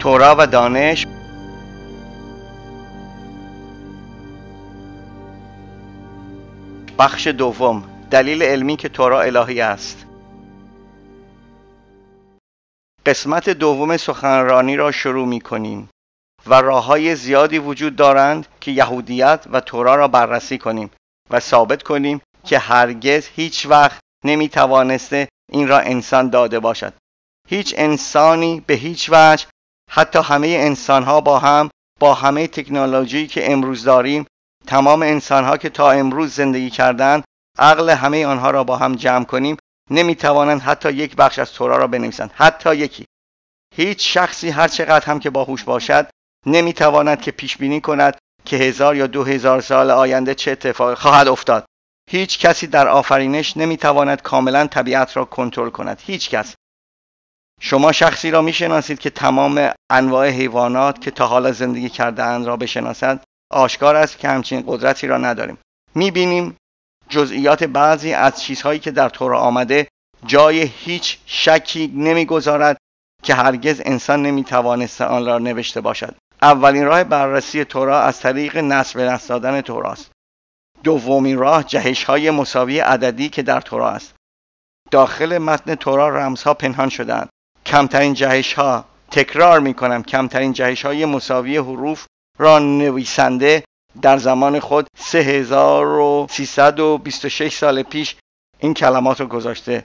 تورا و دانش. بخش دوم، دلیل علمی که تورا الهی است. قسمت دوم سخنرانی را شروع می کنیم و راه‌های زیادی وجود دارند که یهودیت و تورا را بررسی کنیم و ثابت کنیم که هرگز هیچ وقت نمی توانسته این را انسان داده باشد. هیچ انسانی به هیچ وجه، حتی همه انسان‌ها با همه تکنولوژی که امروز داریم، تمام انسان‌ها که تا امروز زندگی کردند، عقل همه آنها را با هم جمع کنیم، نمی توانند حتی یک بخش از تورا را بنویسند. حتی یکی. هیچ شخصی هر چقدر هم که باهوش باشد نمی تواند که پیش بینی کند که 1000 یا 2000 سال آینده چه اتفاقی خواهد افتاد. هیچ کسی در آفرینش نمی تواند کاملا طبیعت را کنترل کند. هیچ کس. شما شخصی را می شناسید که تمام انواع حیوانات که تا حالا زندگی کرده اند را بشناسد؟ آشکار است که همچین قدرتی را نداریم. می بینیم جزئیات بعضی از چیزهایی که در تورا آمده جای هیچ شکی نمی گذارد که هرگز انسان نمی توانست آن را نوشته باشد. اولین راه بررسی تورا از طریق نسل به نسل دادن توراست. دومین راه جهش‌های مساوی عددی که در تورا است. داخل متن تورا رمزها پنهان شده‌اند. کمترین جهش‌ها، تکرار می‌کنم، کمترین جهش‌های مساوی حروف را نویسنده در زمان خود 3326 سال پیش این کلمات را گذاشته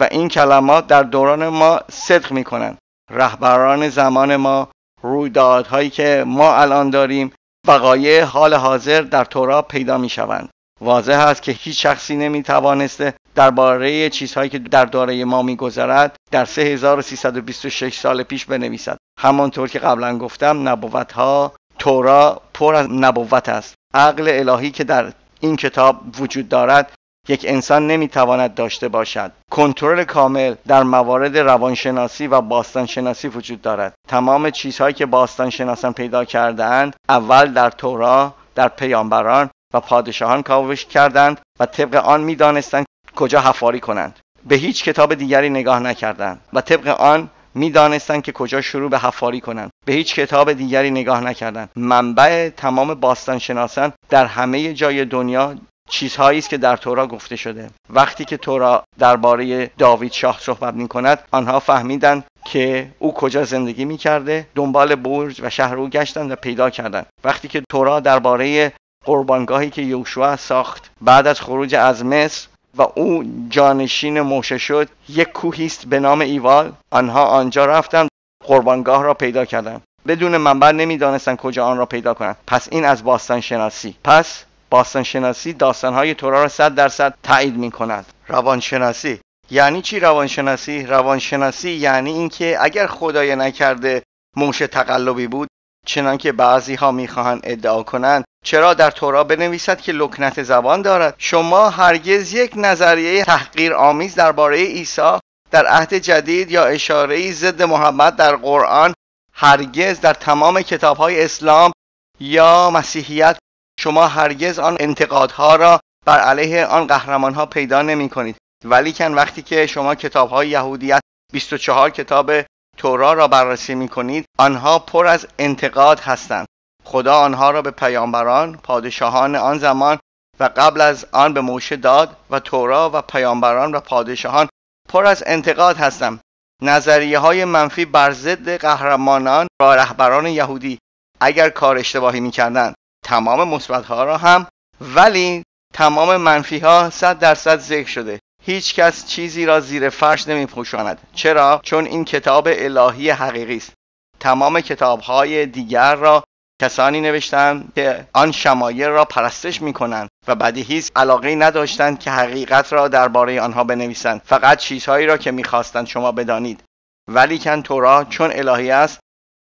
و این کلمات در دوران ما صدق می‌کنند. رهبران زمان ما، رویدادهایی که ما الان داریم، وقایع حال حاضر در تورا پیدا می‌شوند. واضح است که هیچ شخصی نمی‌توانسته درباره چیزهایی که در دوره ما می‌گذرد در 3326 سال پیش بنویسد. همانطور که قبلا گفتم، نبوت‌ها، تورا پر از نبوت است. عقل الهی که در این کتاب وجود دارد یک انسان نمی‌تواند داشته باشد. کنترل کامل در موارد روانشناسی و باستانشناسی وجود دارد. تمام چیزهایی که باستانشناسان پیدا کرده‌اند اول در تورا، در پیامبران و پادشاهان کاوش کردند و طبق آن می‌دانستند کجا حفاری کنند. به هیچ کتاب دیگری نگاه نکردند و طبق آن می‌دانستند که کجا شروع به حفاری کنند. به هیچ کتاب دیگری نگاه نکردند. منبع تمام باستانشناسان در همه جای دنیا چیزهایی است که در تورا گفته شده. وقتی که تورا درباره داوید شاه صحبت می‌کند، آنها فهمیدند که او کجا زندگی می‌کرده، دنبال برج و شهر او گشتند و پیدا کردند. وقتی که تورا درباره قربانگاهی که یوشوا ساخت بعد از خروج از مصر و او جانشین موشه شد، یک کوهی است به نام ایوال، آنها آنجا رفتند، قربانگاه را پیدا کردند. بدون منبع نمی‌دانستند کجا آن را پیدا کنند. پس این از باستانشناسی. پس باستانشناسی داستان‌های تورا را 100% تایید می‌کند. روانشناسی یعنی چی؟ روانشناسی یعنی اینکه اگر خدای نکرده موشه تقلبی بود، چنانکه بعضی‌ها می‌خواهند ادعا کنند، چرا در تورا بنویسد که لکنت زبان دارد؟ شما هرگز یک نظریه تحقیرآمیز درباره عیسی در عهد جدید یا اشاره‌ای ضد محمد در قرآن، هرگز در تمام کتاب‌های اسلام یا مسیحیت، شما هرگز آن انتقادها را بر علیه آن قهرمان‌ها پیدا نمی‌کنید. ولیکن وقتی که شما کتاب‌های یهودیت 24 کتاب تورا را بررسی می‌کنید، آنها پر از انتقاد هستند. خدا آنها را به پیامبران، پادشاهان آن زمان و قبل از آن به موشه داد و تورا و پیامبران و پادشاهان پر از انتقاد هستند. نظریه‌های منفی بر ضد قهرمانان و رهبران یهودی اگر کار اشتباهی می‌کردند، تمام مثبت‌ها را هم، ولی تمام منفی‌ها 100% ذکر شده. هیچ کس چیزی را زیر فرش نمی‌پوشاند. چرا؟ چون این کتاب الهی حقیقی است. تمام کتاب‌های دیگر را کسانی نوشتند که آن شمایل را پرستش می‌کنند و بدیهی است علاقه‌ای نداشتند که حقیقت را درباره آنها بنویسند، فقط چیزهایی را که می‌خواستند شما بدانید. ولیکن تورا چون الهی است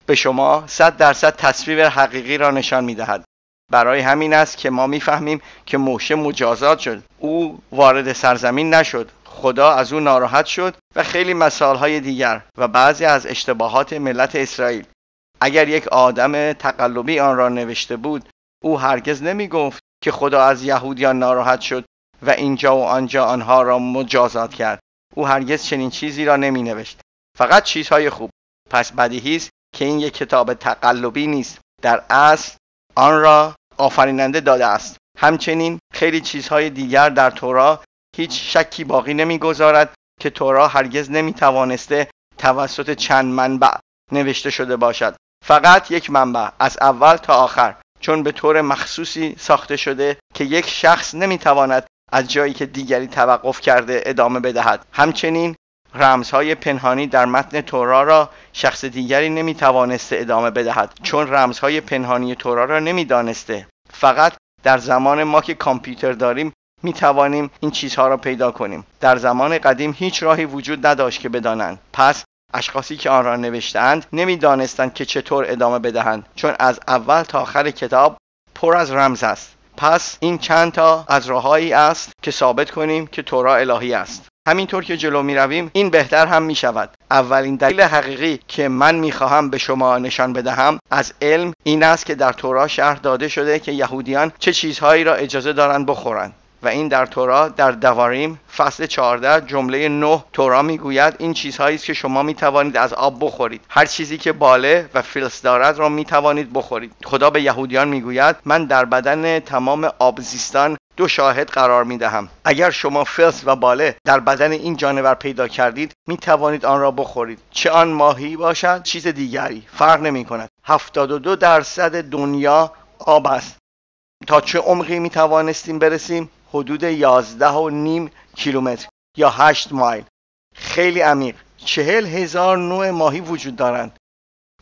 به شما 100% تصویر حقیقی را نشان می‌دهد. برای همین است که ما می‌فهمیم که موشه مجازات شد. او وارد سرزمین نشد. خدا از او ناراحت شد و خیلی مثال‌های دیگر و بعضی از اشتباهات ملت اسرائیل. اگر یک آدم تقلبی آن را نوشته بود، او هرگز نمی‌گفت که خدا از یهودیان ناراحت شد و اینجا و آنجا آنها را مجازات کرد. او هرگز چنین چیزی را نمی‌نوشت. فقط چیزهای خوب. پس بدیهی است که این یک کتاب تقلبی نیست، در اصل آن را آفریننده داده است. همچنین خیلی چیزهای دیگر در تورات هیچ شکی باقی نمیگذارد که تورات هرگز نمیتوانسته توسط چند منبع نوشته شده باشد، فقط یک منبع از اول تا آخر، چون به طور مخصوصی ساخته شده که یک شخص نمیتواند از جایی که دیگری توقف کرده ادامه بدهد. همچنین رمزهای پنهانی در متن تورات را شخص دیگری نمیتوانسته ادامه بدهد، چون رمزهای پنهانی تورات را نمیدانسته. فقط در زمان ما که کامپیوتر داریم میتوانیم این چیزها را پیدا کنیم. در زمان قدیم هیچ راهی وجود نداشت که بدانند. پس اشخاصی که آن را نوشتند نمیدانستند که چطور ادامه بدهند، چون از اول تا آخر کتاب پر از رمز است. پس این چند تا از راههایی است که ثابت کنیم که تورات الهی است. همینطور که جلو می رویم این بهتر هم می شود. اولین دلیل حقیقی که من می خواهم به شما نشان بدهم از علم این است که در تورات شرح داده شده که یهودیان چه چیزهایی را اجازه دارند بخورند، و این در تورات در دواریم فصل 14 جمله 9 تورات میگوید این چیزهایی است که شما میتوانید از آب بخورید. هر چیزی که باله و فلس دارد را میتوانید بخورید. خدا به یهودیان میگوید من در بدن تمام آبزیستان 2 شاهد قرار میدهم. اگر شما فلس و باله در بدن این جانور پیدا کردید میتوانید آن را بخورید. چه آن ماهی باشد چیز دیگری فرق نمی کند. 72% دنیا آب است. تا چه عمقی میتوانستیم برسیم؟ حدود 11.5 کیلومتر یا 8 مایل. خیلی عمیق. 40,000 نوع ماهی وجود دارند.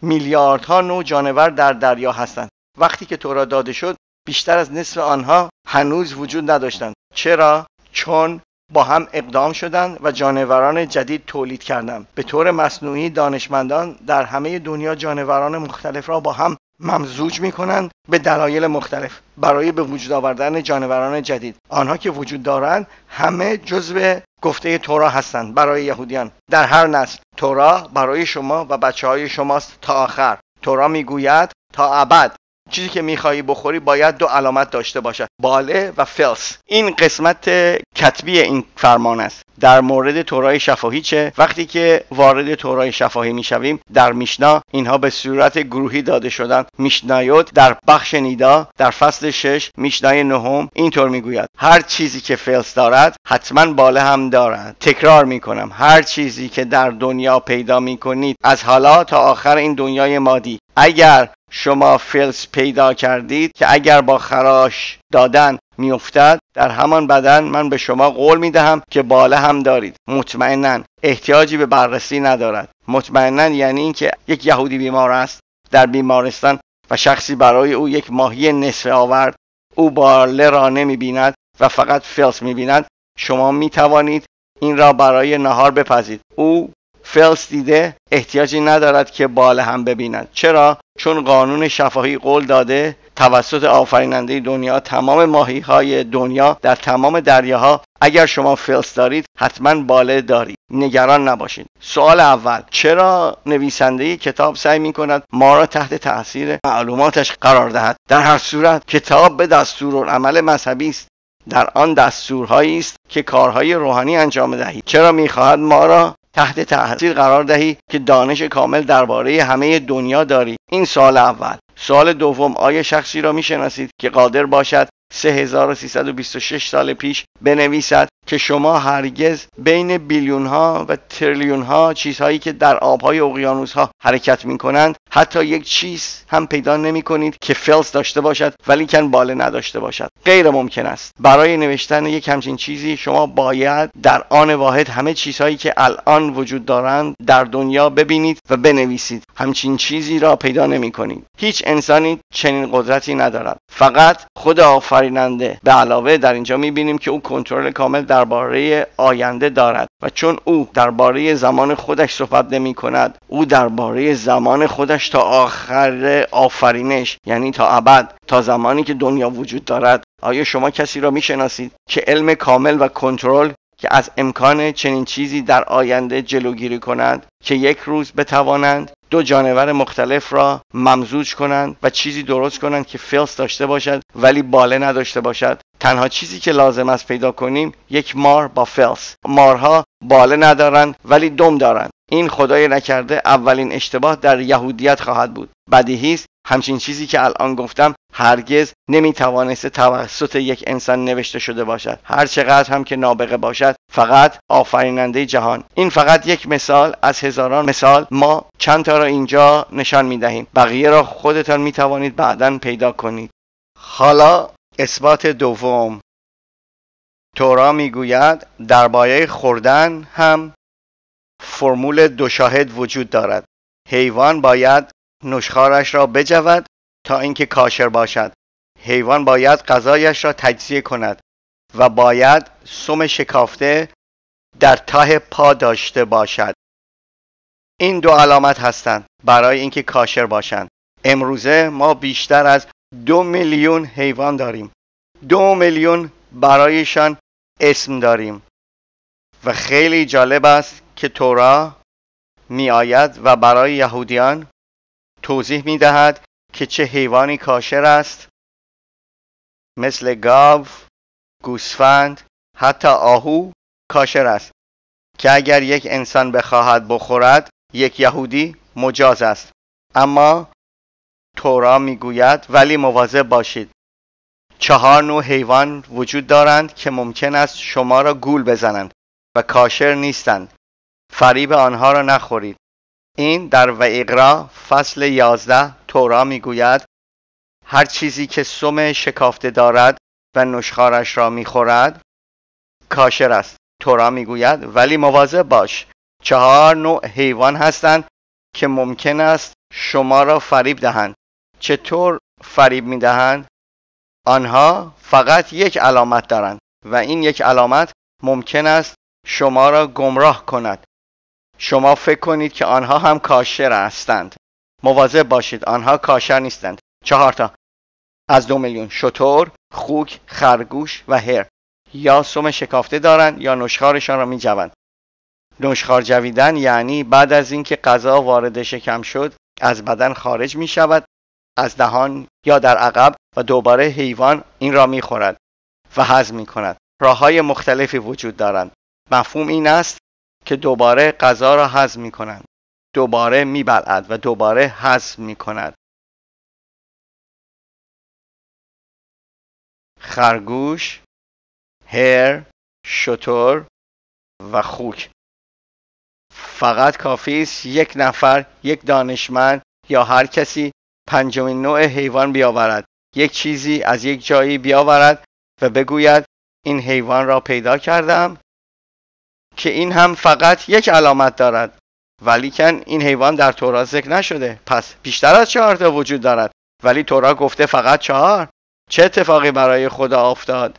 میلیاردها نوع جانور در دریا هستند. وقتی که تورات داده شد بیشتر از نصف آنها هنوز وجود نداشتند. چرا؟ چون با هم اقدام شدند و جانوران جدید تولید کردند. به طور مصنوعی دانشمندان در همه دنیا جانوران مختلف را با هم ممزوج می‌کنند به دلایل مختلف برای به وجود آوردن جانوران جدید. آنها که وجود دارند همه جزو گفته تورات هستند برای یهودیان. در هر نسل تورات برای شما و بچه‌های شماست تا آخر. تورات میگوید تا ابد چیزی که میخوایی بخوری باید 2 علامت داشته باشد، باله و فلس. این قسمت کتبی این فرمان است. در مورد تورات شفاهی چه؟ وقتی که وارد تورات شفاهی میشویم در میشنا اینها به صورت گروهی داده شدن. میشنایوت در بخش نیدا در فصل 6 میشنای 9 اینطور میگوید هر چیزی که فلس دارد حتما باله هم دارد. تکرار میکنم هر چیزی که در دنیا پیدا میکنید از حالا تا آخر این دنیای مادی، اگر شما فلس پیدا کردید که اگر با خراش دادن میافتد در همان بدن، من به شما قول میدهم که باله هم دارید. مطمئناً احتیاجی به بررسی ندارد. مطمئناً یعنی این که یک یهودی بیمار است در بیمارستان و شخصی برای او یک ماهی نصف آورد، او باله را نمیبیند و فقط فلس میبیند. شما میتوانید این را برای نهار بپزید. او فلس دیده، احتیاجی ندارد که باله هم ببیند. چرا؟ چون قانون شفاهی قول داده توسط آفریننده دنیا تمام ماهی های دنیا در تمام دریاها اگر شما فلس دارید حتما باله دارید. نگران نباشید. سوال اول، چرا نویسنده کتاب سعی می کند ما را تحت تاثیر معلوماتش قرار دهد؟ در هر صورت کتاب به دستورالعمل مذهبی است. در آن دستورهایی است که کارهای روحانی انجام دهید. چرا می‌خواهد ما را تحت تاثیر قرار دهی که دانش کامل درباره همه دنیا داری؟ این سوال اول. سوال دوم، آیا شخصی را میشناسید که قادر باشد 3326 سال پیش بنویسد که شما هرگز بین بیلیون ها و تریلیون ها چیزهایی که در آبهای اقیانوس ها حرکت می کنند حتی یک چیز هم پیدا نمی کنید که فلس داشته باشد ولیکن باله نداشته باشد؟ غیر ممکن است. برای نوشتن یک همچین چیزی شما باید در آن واحد همه چیزهایی که الان وجود دارند در دنیا ببینید و بنویسید. همچین چیزی را پیدا نمی کنید. هیچ انسانی چنین قدرتی ندارد. فقط خود آفریننده. به علاوه در اینجا می بینیم که او کنترل کامل درباره آینده دارد و چون او درباره زمان خودش صحبت نمی کند، او درباره زمان خودش تا آخر آفرینش، یعنی تا ابد، تا زمانی که دنیا وجود دارد. آیا شما کسی را می شناسید که علم کامل و کنترل که از امکان چنین چیزی در آینده جلوگیری کنند که یک روز بتوانند دو جانور مختلف را ممزوج کنند و چیزی درست کنند که فلس داشته باشد ولی باله نداشته باشد. تنها چیزی که لازم است پیدا کنیم یک مار با فلس. مارها باله ندارند ولی دم دارند. این خدای نکرده اولین اشتباه در یهودیت خواهد بود. بدیهی است همچین چیزی که الان گفتم هرگز نمیتوانست توسط یک انسان نوشته شده باشد، هر چقدر هم که نابغه باشد، فقط آفریننده جهان. این فقط یک مثال از هزاران مثال. ما چند تا را اینجا نشان میدهیم، بقیه را خودتان میتوانید بعداً پیدا کنید. حالا اثبات دوم. تورا میگوید درباره خوردن هم فرمول دو شاهد وجود دارد. حیوان باید نوشخوارش را بجود تا اینکه کاشر باشد. حیوان باید غذایش را تجزیه کند و باید سم شکافته در ته پا داشته باشد. این دو علامت هستند برای اینکه کاشر باشند. امروزه ما بیشتر از 2 میلیون حیوان داریم. 2 میلیون برایشان اسم داریم و خیلی جالب است که تورا می آید و برای یهودیان توضیح می دهد که چه حیوانی کاشر است، مثل گاو، گوسفند، حتی آهو کاشر است که اگر یک انسان بخواهد بخورد یک یهودی مجاز است. اما تورا می گوید ولی مواظب باشید. 4 نوع حیوان وجود دارند که ممکن است شما را گول بزنند و کاشر نیستند. فریب آنها را نخورید. این در وایقرا فصل 11 تورا میگوید هر چیزی که سم شکافته دارد و نوشخوارش را میخورد کاشر است. تورا میگوید ولی مواظب باش. 4 نوع حیوان هستند که ممکن است شما را فریب دهند. چطور فریب میدهند؟ آنها فقط یک علامت دارند و این یک علامت ممکن است شما را گمراه کند. شما فکر کنید که آنها هم کاشر هستند. مواظب باشید، آنها کاشر نیستند. 4 تا از 2 میلیون: شتر، خوک، خرگوش و هر. یا سم شکافته دارند یا نوشخوارشان را می جوند. نوشخوار جویدن یعنی بعد از اینکه غذا وارد شکم شد از بدن خارج می شود از دهان یا در عقب و دوباره حیوان این را می خورد و هضم می کند. راه‌های مختلفی وجود دارند. مفهوم این است که دوباره غذا را هضم می کنند، دوباره می بلعد و دوباره هضم می کند. خرگوش، هر، شتر و خوک. فقط کافی است یک نفر، یک دانشمند یا هر کسی 5مین نوع حیوان بیاورد، یک چیزی از یک جایی بیاورد و بگوید این حیوان را پیدا کردم که این هم فقط یک علامت دارد، ولیکن این حیوان در تورا ذکر نشده. پس بیشتر از 4 تا وجود دارد ولی تورا گفته فقط 4. چه اتفاقی برای خدا افتاد؟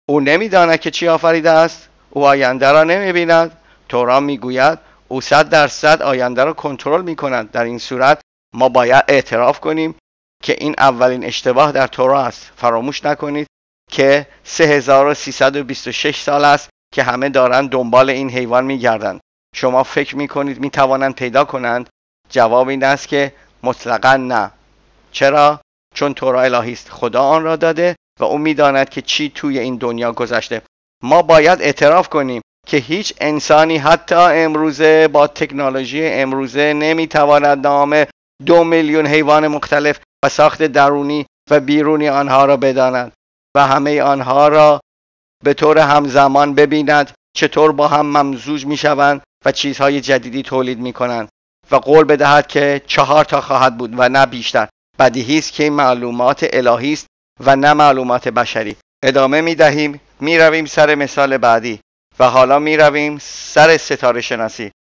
او نمیداند که چی آفریده است. او آینده را نمیبیند. تورا میگوید او 100% آینده را کنترل میکند. در این صورت ما باید اعتراف کنیم که این اولین اشتباه در تورا است. فراموش نکنید که 3326 سال است که همه دارند دنبال این حیوان میگردند. شما فکر میکنید میتوانند پیدا کنند؟ جواب این است که مطلقاً نه. چرا؟ چون تورا الهی است. خدا آن را داده و او میداند که چی توی این دنیا گذشته. ما باید اعتراف کنیم که هیچ انسانی حتی امروزه با تکنولوژی امروزه نمیتواند نام 2 میلیون حیوان مختلف و ساخت درونی و بیرونی آنها را بداند و همه آنها را به طور همزمان ببیند چطور با هم ممزوج می شوند و چیزهای جدیدی تولید می کنند و قول بدهد که 4 تا خواهد بود و نه بیشتر. بدیهی است که این معلومات الهی است و نه معلومات بشری. ادامه می دهیم، می رویم سر مثال بعدی و حالا می رویم سر ستاره شناسی.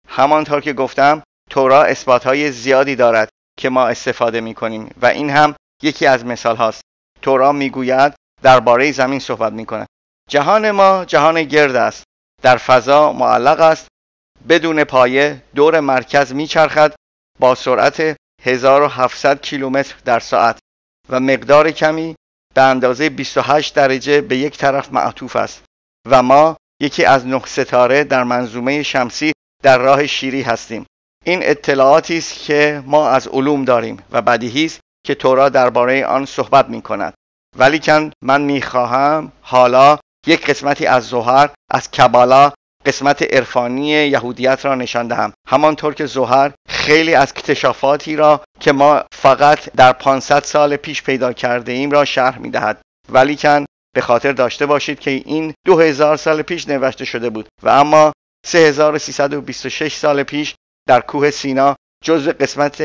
همانطور که گفتم تورا اثباتهای زیادی دارد که ما استفاده می کنیم و این هم یکی از مثال هاست. تورا می گوید درباره زمین صحبت می کند. جهان ما جهان گرد است، در فضا معلق است، بدون پایه دور مرکز می چرخد با سرعت 1700 کیلومتر در ساعت و مقدار کمی به اندازه 28 درجه به یک طرف معطوف است و ما یکی از 9 ستاره در منظومه شمسی در راه شیری هستیم. این اطلاعاتی است که ما از علوم داریم و بدیهی است که تورات درباره آن صحبت می‌کند. ولیکن من می‌خواهم حالا یک قسمتی از زحر، از کبالا، قسمت عرفانی یهودیت را نشان دهم. همانطور که زحر خیلی از اکتشافاتی را که ما فقط در 500 سال پیش پیدا کرده ایم را شرح می‌دهد. ولیکن به خاطر داشته باشید که این 2000 سال پیش نوشته شده بود و اما 3326 سال پیش در کوه سینا جزء قسمت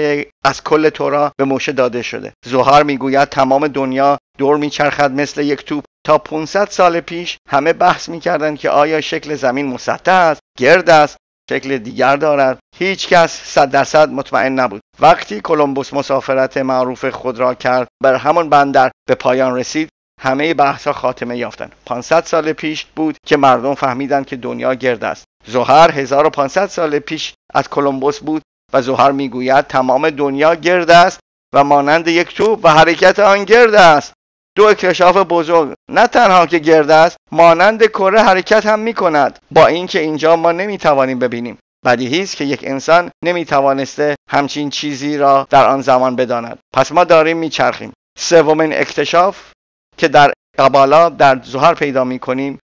از کل تورات به موشه داده شده. زحر میگوید تمام دنیا دور میچرخد مثل یک توپ. تا 500 سال پیش همه بحث میکردند که آیا شکل زمین مسطح است، گرد است، شکل دیگر دارد. هیچ کس 100% مطمئن نبود. وقتی کلمبوس مسافرت معروف خود را کرد بر همان بندر به پایان رسید، همه بحث‌ها خاتمه یافتند. 500 سال پیش بود که مردم فهمیدند که دنیا گرد است. زحر 1500 سال پیش از کلمبوس بود و زحر میگوید تمام دنیا گرد است و مانند یک توپ و حرکت آن گرد است. دو اکتشاف بزرگ، نه تنها که گرد است، مانند کره حرکت هم میکند، با اینکه اینجا ما نمیتوانیم ببینیم. بدیهی است که یک انسان نمیتوانسته همچین چیزی را در آن زمان بداند. پس ما داریم میچرخیم. سومین اکتشاف که در کبالا در زحر پیدا میکنیم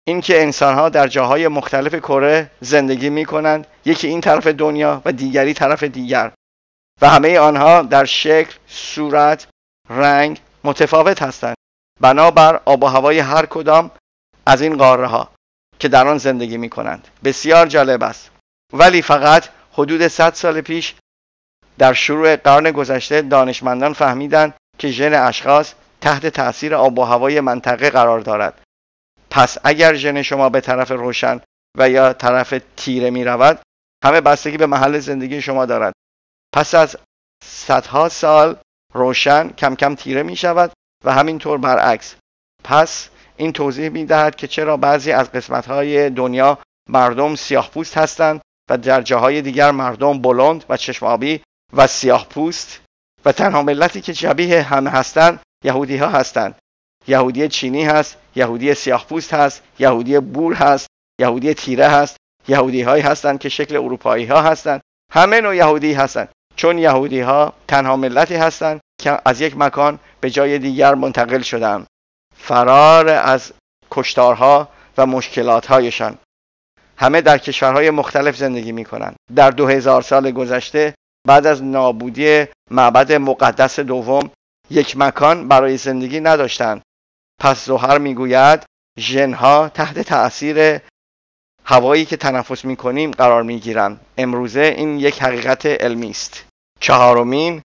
این که انسان‌ها در جاهای مختلف کره زندگی می‌کنند، یکی این طرف دنیا و دیگری طرف دیگر، و همه آنها در شکل، صورت، رنگ متفاوت هستند بنابر آب و هوای هر کدام از این قاره‌ها که در آن زندگی می‌کنند. بسیار جالب است. ولی فقط حدود 100 سال پیش در شروع قرن گذشته دانشمندان فهمیدند که ژن اشخاص تحت تأثیر آب و هوای منطقه قرار دارد. پس اگر ژن شما به طرف روشن و یا طرف تیره می رود، همه بستگی به محل زندگی شما دارد. پس از صدها سال روشن کم کم تیره می شود و همینطور برعکس. پس این توضیح می دهد که چرا بعضی از قسمت های دنیا مردم سیاه پوست هستند و در جاهای دیگر مردم بلند و چشم آبی و سیاه پوست، و تنها ملتی که شبیه همه هستند یهودی ها هستند. یهودی چینی هست، یهودی سیاه پوست هست، یهودی بور هست، یهودی تیره هست، یهودی هایی هستند که شکل اروپایی ها هستند. همه نوع یهودی هستند، چون یهودی ها تنها ملتی هستند که از یک مکان به جای دیگر منتقل شدند، فرار از کشتارها و مشکلات هایشان. همه در کشورهای مختلف زندگی می کنند. در 2000 سال گذشته بعد از نابودی معبد مقدس دوم یک مکان برای زندگی نداشتند. پس زحر میگوید ژن‌ها تحت تأثیر هوایی که تنفس میکنیم قرار میگیرند. امروزه این یک حقیقت علمی است. چهارمین،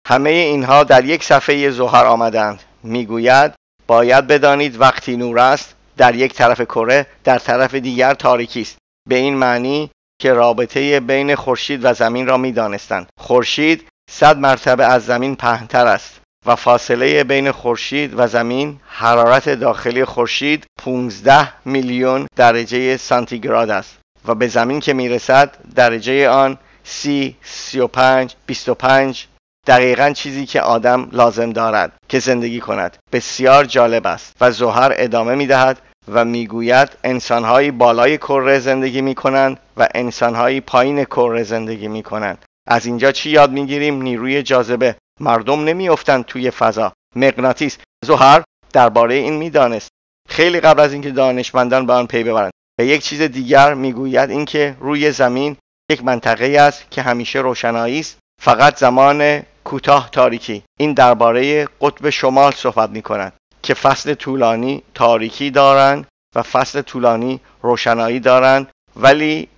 همه اینها در یک صفحه زحر آمدند. میگوید باید بدانید وقتی نور است در یک طرف کره، در طرف دیگر تاریکی است. به این معنی که رابطه بین خورشید و زمین را میدانستند. خورشید 100 مرتبه از زمین پهن‌تر است و فاصله بین خورشید و زمین، حرارت داخلی خورشید 15 میلیون درجه سانتیگراد است و به زمین که میرسد درجه آن 30، 35، 25 دقیقاً چیزی که آدم لازم دارد که زندگی کند. بسیار جالب است. و زحر ادامه میدهد و میگوید انسان‌های بالای کره زندگی میکنند و انسان‌های پایین کره زندگی میکنند. از اینجا چی یاد میگیریم؟ نیروی جاذبه. مردم نمیافتند توی فضا. مغناطیس. زحر درباره این میدانست خیلی قبل از اینکه دانشمندان به آن پی ببرند. و یک چیز دیگر میگوید اینکه روی زمین یک منطقه است که همیشه روشنایی است، فقط زمان کوتاه تاریکی. این درباره قطب شمال صحبت میکند که فصل طولانی تاریکی دارند و فصل طولانی روشنایی دارند، ولی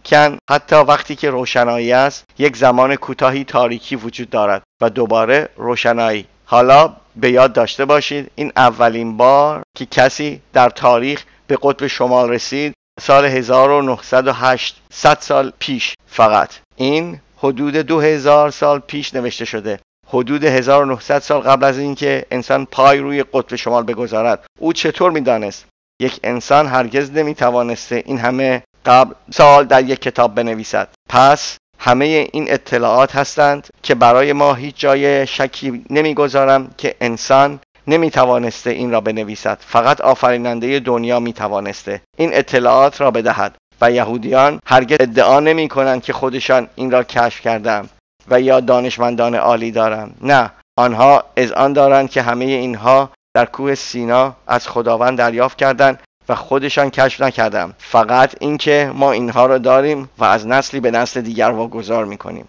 حتی وقتی که روشنایی است یک زمان کوتاهی تاریکی وجود دارد و دوباره روشنایی. حالا به یاد داشته باشید این اولین بار که کسی در تاریخ به قطب شمال رسید سال 1908، 100 سال پیش. فقط این حدود 2000 سال پیش نوشته شده، حدود 1900 سال قبل از اینکه انسان پای روی قطب شمال بگذارد. او چطور میدانست؟ یک انسان هرگز نمیتوانسته این همه قبل سال در یک کتاب بنویسد. پس همه این اطلاعات هستند که برای ما هیچ جای شکی نمیگذارم که انسان نمیتوانسته این را بنویسد، فقط آفریننده دنیا میتوانسته این اطلاعات را بدهد و یهودیان هرگز ادعا نمی کنند که خودشان این را کشف کردند و یا دانشمندان عالی دارند. نه، آنها اذعان دارند که همه اینها در کوه سینا از خداوند دریافت کردند و خودشان کشف نکردند، فقط اینکه ما اینها را داریم و از نسلی به نسل دیگر واگذار میکنیم.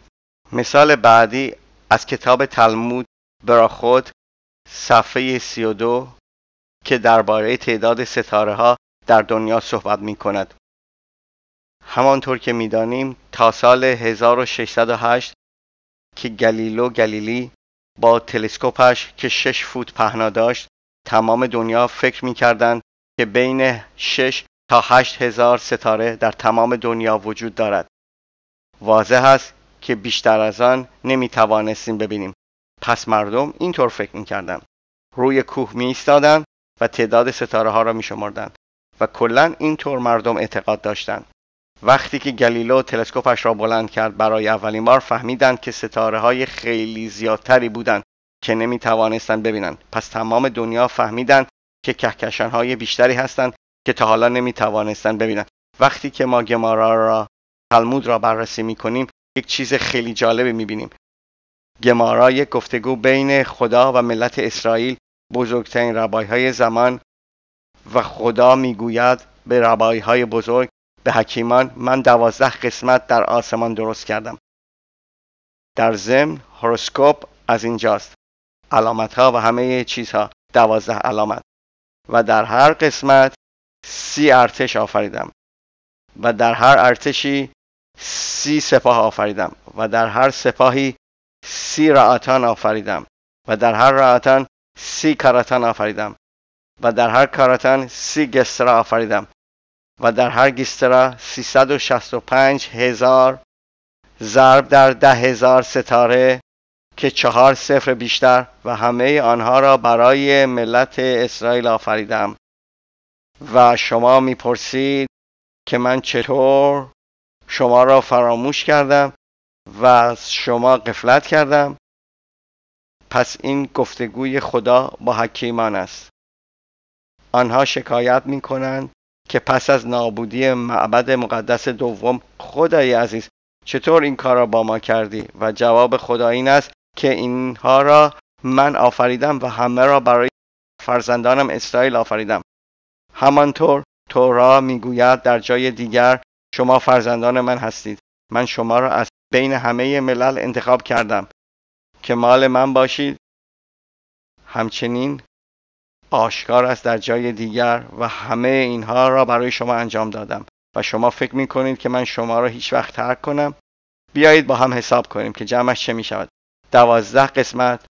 مثال بعدی از کتاب تلمود براخوت صفحه 32 که درباره تعداد ستاره ها در دنیا صحبت می کند. همانطور که می دانیم تا سال 1608 که گالیلو گالیلی با تلسکوپش که 6 فوت پهنا داشت تمام دنیا فکر می کردند که بین 6 تا 8 هزار ستاره در تمام دنیا وجود دارد. واضح است که بیشتر از آن نمی توانستیم ببینیم. پس مردم اینطور فکر می کردند. روی کوه می ایستادند و تعداد ستاره ها را می شمردند و کلاً اینطور مردم اعتقاد داشتند. وقتی که گالیلو تلسکوپش را بلند کرد برای اولین بار فهمیدند که ستاره های خیلی زیادتری بودند که نمی توانستند ببینند. پس تمام دنیا فهمیدند که کهکشان های بیشتری هستند که تا حالا نمی توانستند ببینند. وقتی که ما گمارا را تلمود را بررسی می کنیم یک چیز خیلی جالبی می بینیم. گمارا یک گفتگو بین خدا و ملت اسرائیل، بزرگترین ربایهای زمان، و خدا میگوید به ربایهای بزرگ، به حکیمان، من 12 قسمت در آسمان درست کردم. در ضمن هوروسکوپ از اینجاست، علامتها و همه چیزها 12 علامت، و در هر قسمت 30 ارتش آفریدم و در هر ارتشی 30 سپاه آفریدم و در هر سپاهی 30 رعاتان آفریدم و در هر رعاتان 30 کاراتان آفریدم و در هر کاراتان 30 گسترا آفریدم و در هر گسترا 365,000 ضرب در 10,000 ستاره که 4 صفر بیشتر و همه آنها را برای ملت اسرائیل آفریدم. و شما میپرسید که من چطور شما را فراموش کردم و از شما غفلت کردم؟ پس این گفتگوی خدا با حکیمان است. آنها شکایت می کنند که پس از نابودی معبد مقدس دوم، خدای عزیز چطور این کار را با ما کردی؟ و جواب خدا این است که اینها را من آفریدم و همه را برای فرزندانم اسرائیل آفریدم. همانطور تورا میگوید در جای دیگر شما فرزندان من هستید. من شما را از بین همه ملل انتخاب کردم که مال من باشید. همچنین آشکار است در جای دیگر و همه اینها را برای شما انجام دادم و شما فکر میکنید که من شما را هیچ وقت ترک کنم؟ بیایید با هم حساب کنیم که جمعش چه می شود. 12 قسمت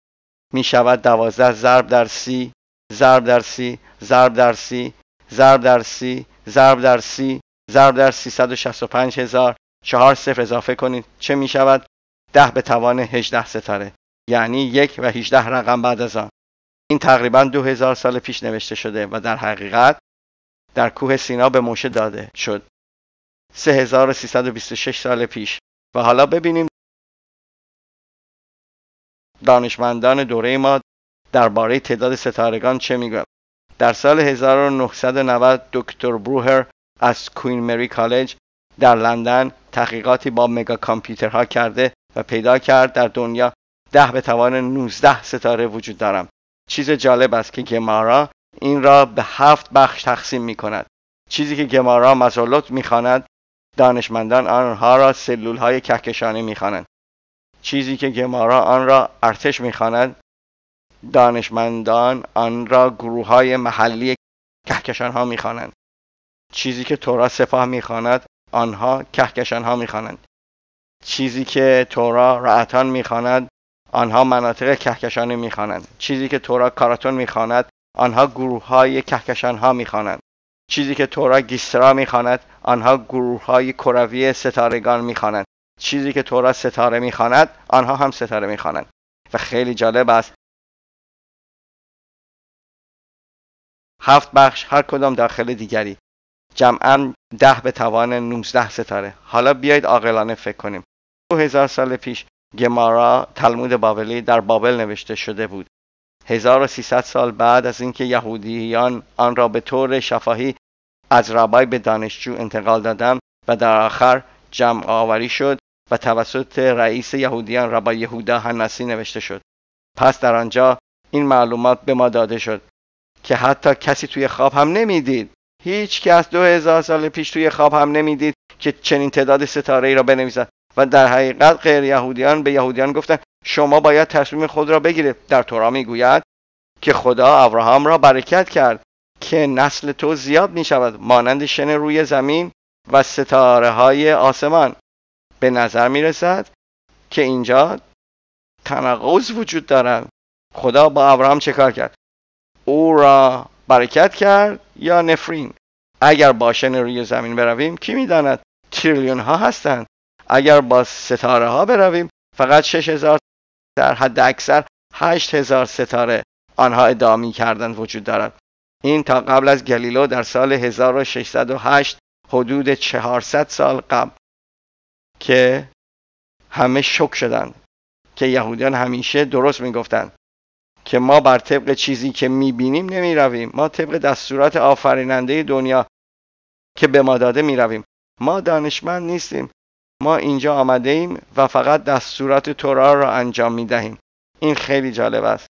می شود 12 ضرب در 30 ضرب در 30 ضرب در 30 ضرب در 30 ضرب در 30 ضرب در 365,000. 4 صفر اضافه کنید چه می شود؟ 10 به توان 18 ستاره، یعنی 1 و 18 رقم بعد از آن. این تقریبا 2000 سال پیش نوشته شده و در حقیقت در کوه سینا به موشه داده شد 3326 سال پیش. و حالا ببینیم دانشمندان دوره ما درباره تعداد ستارگان چه میگویند. در سال 1990 دکتر بروهر از کوین مری کالج در لندن تحقیقاتی با مگا کامپیوترها کرده و پیدا کرد در دنیا 10 به توان 19 ستاره وجود دارند. چیز جالب است که گمارا این را به 7 بخش تقسیم می کند. چیزی که گمارا مزولوت می خواند، دانشمندان آنها را سلول های کهکشانی می خوانند. چیزی که گمارا آن را ارتش می خواند، دانشمندان آن را گروه های محلی کهکشان ها می خوانند. چیزی که تورا سپاه می خواند، آنها کهکشان ها می خوانند. چیزی که تورا رعاتان می خواند، آنها مناطق کهکشانی می خوانند. چیزی که تورا کاراتون می خواند، آنها گروه های کهکشان ها می خوانند. چیزی که تورا گیسترا می خواند، آنها گروه های کروی ستارگان می خوانند. چیزی که تورا ستاره می خواند، آنها هم ستاره می خوانند. و خیلی جالب است 7 بخش هر کدام داخل دیگری، جمعاً 10 به توان 19 ستاره. حالا بیایید عاقلانه فکر کنیم. 2000 سال پیش گمارا تلمود بابلی در بابل نوشته شده بود. 1300 سال بعد از اینکه یهودیان آن را به طور شفاهی از ربای به دانشجو انتقال دادند و در آخر جمع آوری شد و توسط رئیس یهودیان ربای یهودا حنسی نوشته شد. پس در آنجا این معلومات به ما داده شد که حتی کسی توی خواب هم نمیدید، هیچ کس 2000 سال پیش توی خواب هم نمیدید که چنین تعداد ستاره‌ای را بنویسد و در حقیقت غیر یهودیان به یهودیان گفتند شما باید تصمیم خود را بگیرید. در تورا میگوید که خدا ابراهام را برکت کرد که نسل تو زیاد می شود مانند شن روی زمین و ستاره های آسمان. به نظر می رسد که اینجا تناقض وجود دارد. خدا با ابراهام چه کار کرد؟ او را برکت کرد یا نفرین؟ اگر با شن روی زمین برویم کی می داند؟ تریلیون ها هستند. اگر با ستاره ها برویم فقط 6000، در حد اکثر 8000 ستاره آنها ادعا می کردند وجود دارد. این تا قبل از گالیله در سال 1608، حدود 400 سال قبل، که همه شوک شدند که یهودیان همیشه درست میگفتند که ما بر طبق چیزی که میبینیم نمیرویم، ما طبق دستورات آفریننده دنیا که به ما داده میرویم. ما دانشمند نیستیم، ما اینجا آمده ایم و فقط دستورات تورا را انجام میدهیم. این خیلی جالب است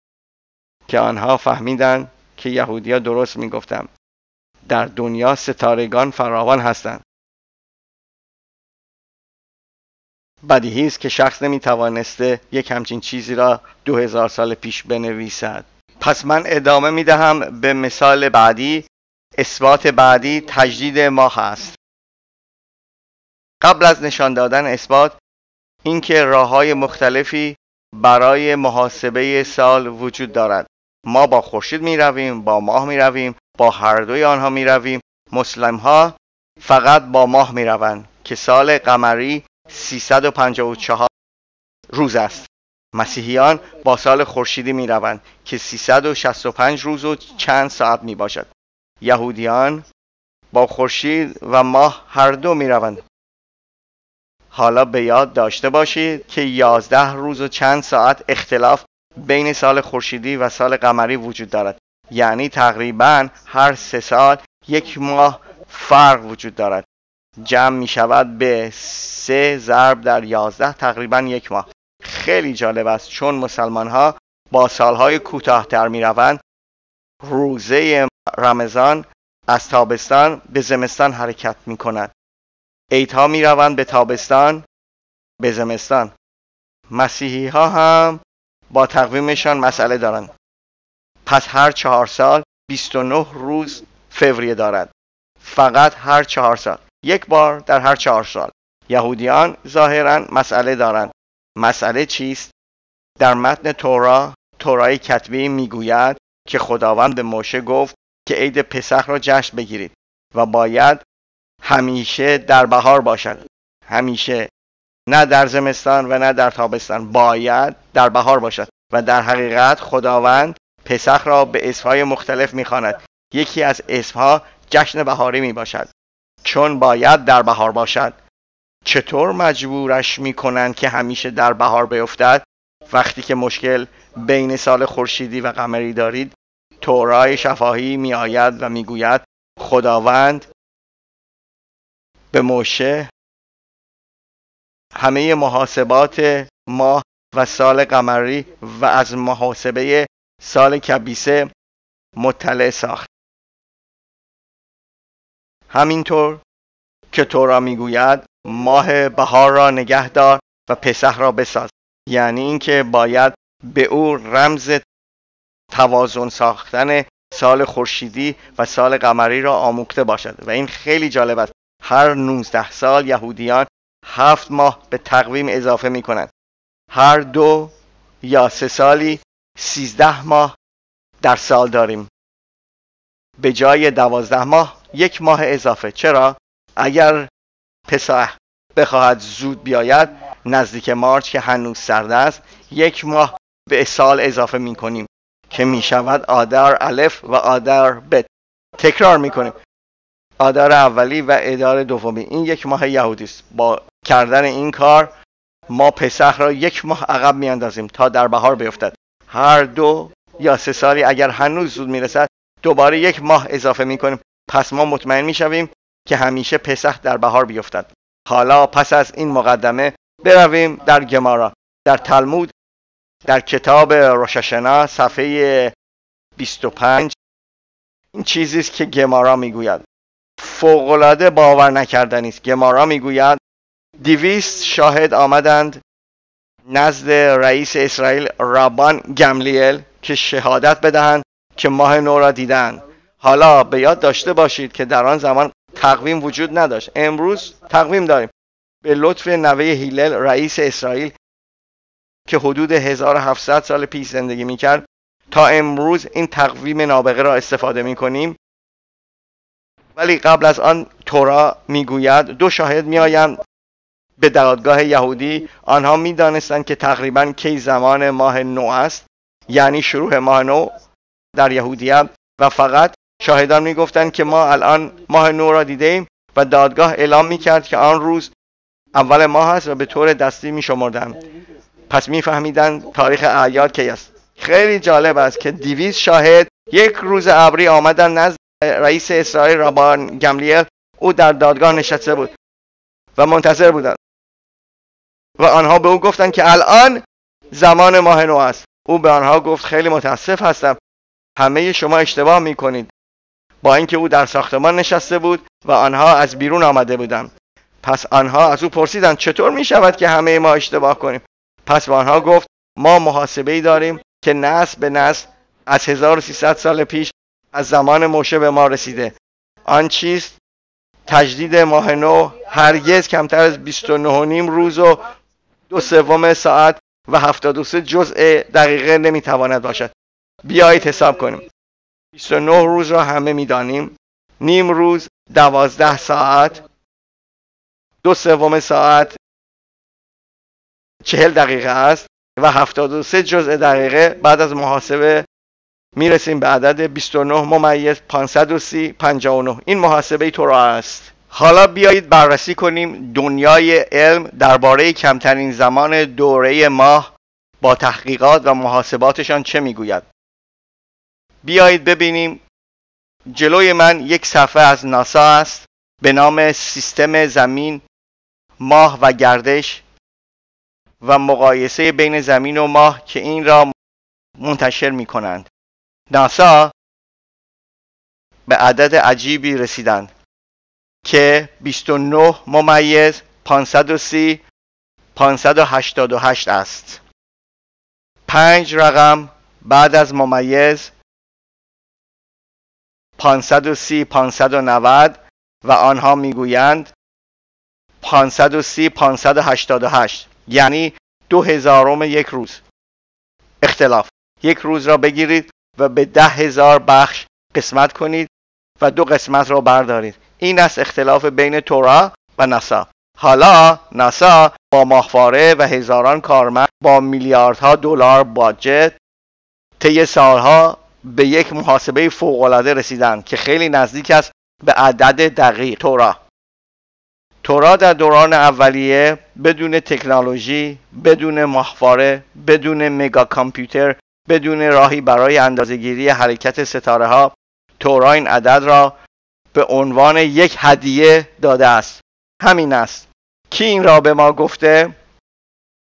که آنها فهمیدند که یهودی‌ها درست میگفتند. در دنیا ستارگان فراوان هستند. بدیهی است که شخص نمیتوانسته یک همچین چیزی را 2000 سال پیش بنویسد. پس من ادامه میدهم به مثال بعدی. اثبات بعدی تجدید ماه است. قبل از نشان دادن اثبات، اینکه راه‌های مختلفی برای محاسبه سال وجود دارد. ما با خورشید می رویم، با ماه می رویم، با هر دوی آنها می رویم. مسلم ها فقط با ماه می روند که سال قمری 354 روز است. مسیحیان با سال خورشیدی می روند که 365 روز و چند ساعت می باشد. یهودیان با خورشید و ماه هر دو می روند. حالا به یاد داشته باشید که 11 روز و چند ساعت اختلاف بین سال خورشیدی و سال قمری وجود دارد. یعنی تقریباً هر 3 سال یک ماه فرق وجود دارد. جمع می شود به 3 ضرب در 11 تقریباً یک ماه. خیلی جالب است چون مسلمان ها با سالهای کوتاه‌تر می روند. روزه رمضان از تابستان به زمستان حرکت می کند. عیدها می روند به تابستان به زمستان. مسیحی ها هم با تقویمشان مسئله دارند. پس هر 4 سال 29 روز فوریه دارد. فقط هر 4 سال. یک بار در هر 4 سال. یهودیان ظاهراً مسئله دارند. مسئله چیست؟ در متن تورای کتبی میگوید که خداوند به موشه گفت که عید پسح را جشن بگیرید و باید همیشه در بهار باشد. همیشه، نه در زمستان و نه در تابستان، باید در بهار باشد. و در حقیقت خداوند پسح را به اسمهای مختلف میخواند. یکی از اسمها جشن بهاری می باشد چون باید در بهار باشد. چطور مجبورش میکنند که همیشه در بهار بیفتد وقتی که مشکل بین سال خورشیدی و قمری دارید؟ تورای شفاهی می آید و میگوید خداوند به موشه همه محاسبات ماه و سال قمری و از محاسبه سال کبیسه مطلع ساخت. همینطور که تورا میگوید ماه بهار را نگه دار و پسح را بساز. یعنی اینکه باید به او رمز توازن ساختن سال خورشیدی و سال قمری را آموخته باشد. و این خیلی جالب است. هر 19 سال یهودیان 7 ماه به تقویم اضافه می کنند. هر 2 یا 3 سالی 13 ماه در سال داریم. به جای 12 ماه 1 ماه اضافه. چرا؟ اگر پسح بخواهد زود بیاید نزدیک مارچ که هنوز سرد است 1 ماه به سال اضافه می کنیم که می شود آذر الف و آذر بت. تکرار می کنیم. آذر اولی و آذر دومی. این 1 ماه یهودی است. با کردن این کار ما پسح را 1 ماه عقب می اندازیم تا در بهار بیفتد. هر 2 یا 3 سالی اگر هنوز زود میرسد دوباره 1 ماه اضافه میکنیم. پس ما مطمئن میشویم که همیشه پسح در بهار بیفتد. حالا پس از این مقدمه برویم در گمارا. در تلمود در کتاب روش هاشانا صفحه 25 این چیزی است که گمارا میگوید. فوق‌العاده باور نکردنی است. گمارا میگوید 200 شاهد آمدند نزد رئیس اسرائیل ربان گملیل که شهادت بدهند که ماه نو را دیدند. حالا به یاد داشته باشید که در آن زمان تقویم وجود نداشت. امروز تقویم داریم. به لطف نوه هیلل رئیس اسرائیل که حدود 1700 سال پیش زندگی میکرد تا امروز این تقویم نابغه را استفاده میکنیم. ولی قبل از آن تورا میگوید 2 شاهد میآیند به دادگاه یهودی. آنها میدانستند که تقریبا کی زمان ماه نو است، یعنی شروع ماه نو در یهودیت، و فقط شاهدان میگفتند که ما الان ماه نو را دیدیم و دادگاه اعلام میکرد که آن روز اول ماه است و به طور دستی میشمردند. پس میفهمیدند تاریخ اعیاد کی است. خیلی جالب است که 200 شاهد 1 روز ابری آمدند نزد رئیس اسرائیل ربان گملیل. او در دادگاه نشسته بود و منتظر بودند و آنها به او گفتند که الان زمان ماه نو است. او به آنها گفت خیلی متاسف هستم، همه شما اشتباه میکنید. با اینکه او در ساختمان نشسته بود و آنها از بیرون آمده بودند. پس آنها از او پرسیدند چطور می شود که همه ما اشتباه کنیم؟ پس به آنها گفت ما محاسبه‌ای داریم که نسل به نسل از 1300 سال پیش از زمان موشه به ما رسیده. آن چیست؟ تجدید ماه نو هرگز کمتر از 29.5 روز و 2/3 ساعت و 73 جزء دقیقه نمیتواند باشد. بیایید حساب کنیم. 29 روز را همه میدانیم. نیم روز 12 ساعت، 2/3 ساعت 40 دقیقه است و 73 جزء دقیقه. بعد از محاسبه میرسیم به عدد 29 ممیز 530 59. این محاسبه تورا است. حالا بیایید بررسی کنیم دنیای علم درباره کمترین زمان دوره ماه با تحقیقات و محاسباتشان چه میگوید. بیایید ببینیم. جلوی من 1 صفحه از ناسا است به نام سیستم زمین، ماه و گردش و مقایسه بین زمین و ماه که این را منتشر می کنند. ناسا به عدد عجیبی رسیدند که 29 ممیز 530 588 است. 5 رقم بعد از ممیز 530 590 و آنها میگویند 530 588، یعنی 2000 یک روز. اختلاف. 1 روز را بگیرید و به 10,000 بخش قسمت کنید و 2 قسمت را بردارید. این است اختلاف بین تورا و ناسا. حالا ناسا با ماهواره و هزاران کارمند با میلیاردها دلار باجت طی سالها به یک محاسبه فوق‌العاده رسیدند که خیلی نزدیک است به عدد دقیق تورا در دوران اولیه بدون تکنولوژی، بدون ماهواره، بدون مگا کامپیوتر، بدون راهی برای اندازه‌گیری حرکت ستاره ها، تورا این عدد را به عنوان یک هدیه داده است. همین است. کی این را به ما گفته؟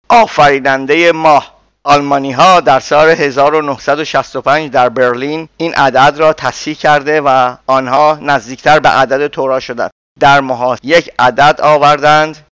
آفریننده ماه. آلمانی ها در سال 1965 در برلین این عدد را تصحیح کرده و آنها نزدیکتر به عدد تورا شدند. در محاسبه 1 عدد آوردند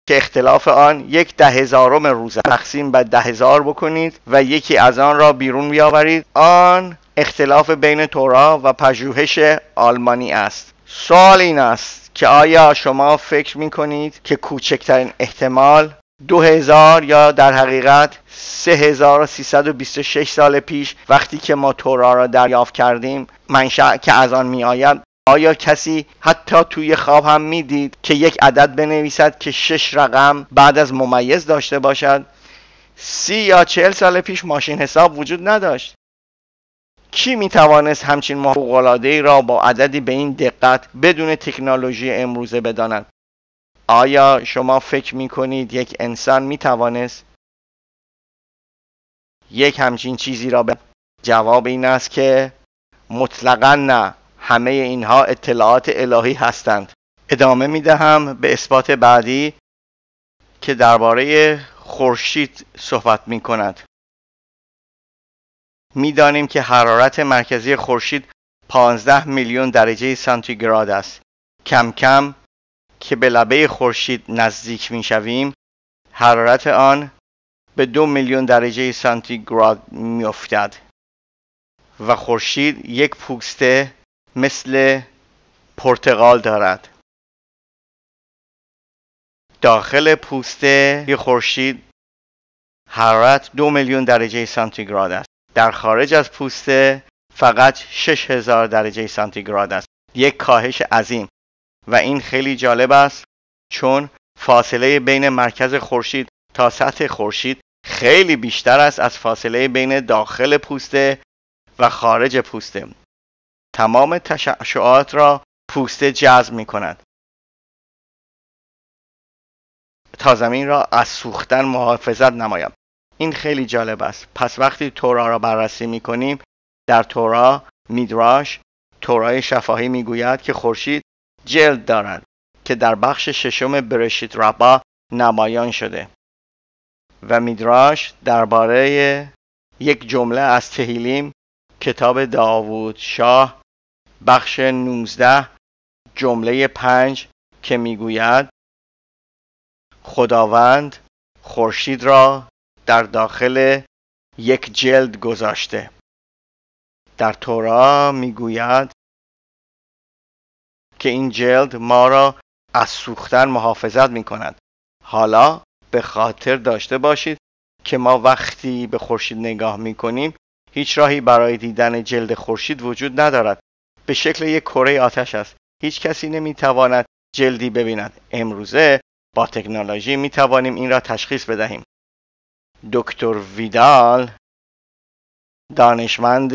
که اختلاف آن 1/10,000 روز تقسیم به 10,000 بکنید و یکی از آن را بیرون بیاورید. آن اختلاف بین تورا و پژوهش آلمانی است. سوال این است که آیا شما فکر می‌کنید که کوچکترین احتمال 2000 یا در حقیقت 3326 سال پیش وقتی که ما تورا را دریافت کردیم منشأ که از آن می‌آید، آیا کسی حتی توی خواب هم می‌دید که یک عدد بنویسد که 6 رقم بعد از ممیز داشته باشد؟ 30 یا 40 سال پیش ماشین حساب وجود نداشت. کی میتوانست همچین فوق‌العاده‌ای را با عددی به این دقت بدون تکنولوژی امروزه بداند؟ آیا شما فکر میکنید یک انسان میتوانست یک همچین چیزی را جواب این است که مطلقاً نه، همه اینها اطلاعات الهی هستند. ادامه میدهم به اثبات بعدی که درباره خورشید صحبت می کند. میدانیم که حرارت مرکزی خورشید 15 میلیون درجه سانتیگراد است. کم کم که به لبه خورشید نزدیک می شویم، حرارت آن به 2 میلیون درجه سانتیگراد می افتد و خورشید یک پوسته مثل پرتقال دارد. داخل پوسته خورشید حرارت 2 میلیون درجه سانتیگراد است. در خارج از پوسته فقط 6000 درجه سانتیگراد است. یک کاهش عظیم و این خیلی جالب است چون فاصله بین مرکز خورشید تا سطح خورشید خیلی بیشتر است از فاصله بین داخل پوسته و خارج پوسته. تمام تشعشعات را پوسته جذب می کند تا زمین را از سوختن محافظت نماید. این خیلی جالب است. پس وقتی تورا را بررسی می کنیم، در تورا میدراش، تورای شفاهی می گوید که خورشید جلد دارد که در بخش ششم برشیت ربا نمایان شده و میدراش درباره یک جمله از تهیلیم کتاب داوود شاه بخش 19 جمله 5 که میگوید خداوند خورشید را در داخل یک جلد گذاشته. در تورا میگوید که این جلد ما را از سوختن محافظت میکند. حالا به خاطر داشته باشید که ما وقتی به خورشید نگاه میکنیم هیچ راهی برای دیدن جلد خورشید وجود ندارد. به شکل یک کره آتش است. هیچ کسی نمیتواند جلدی ببیند. امروزه با تکنولوژی میتوانیم این را تشخیص بدهیم. دکتر ویدال دانشمند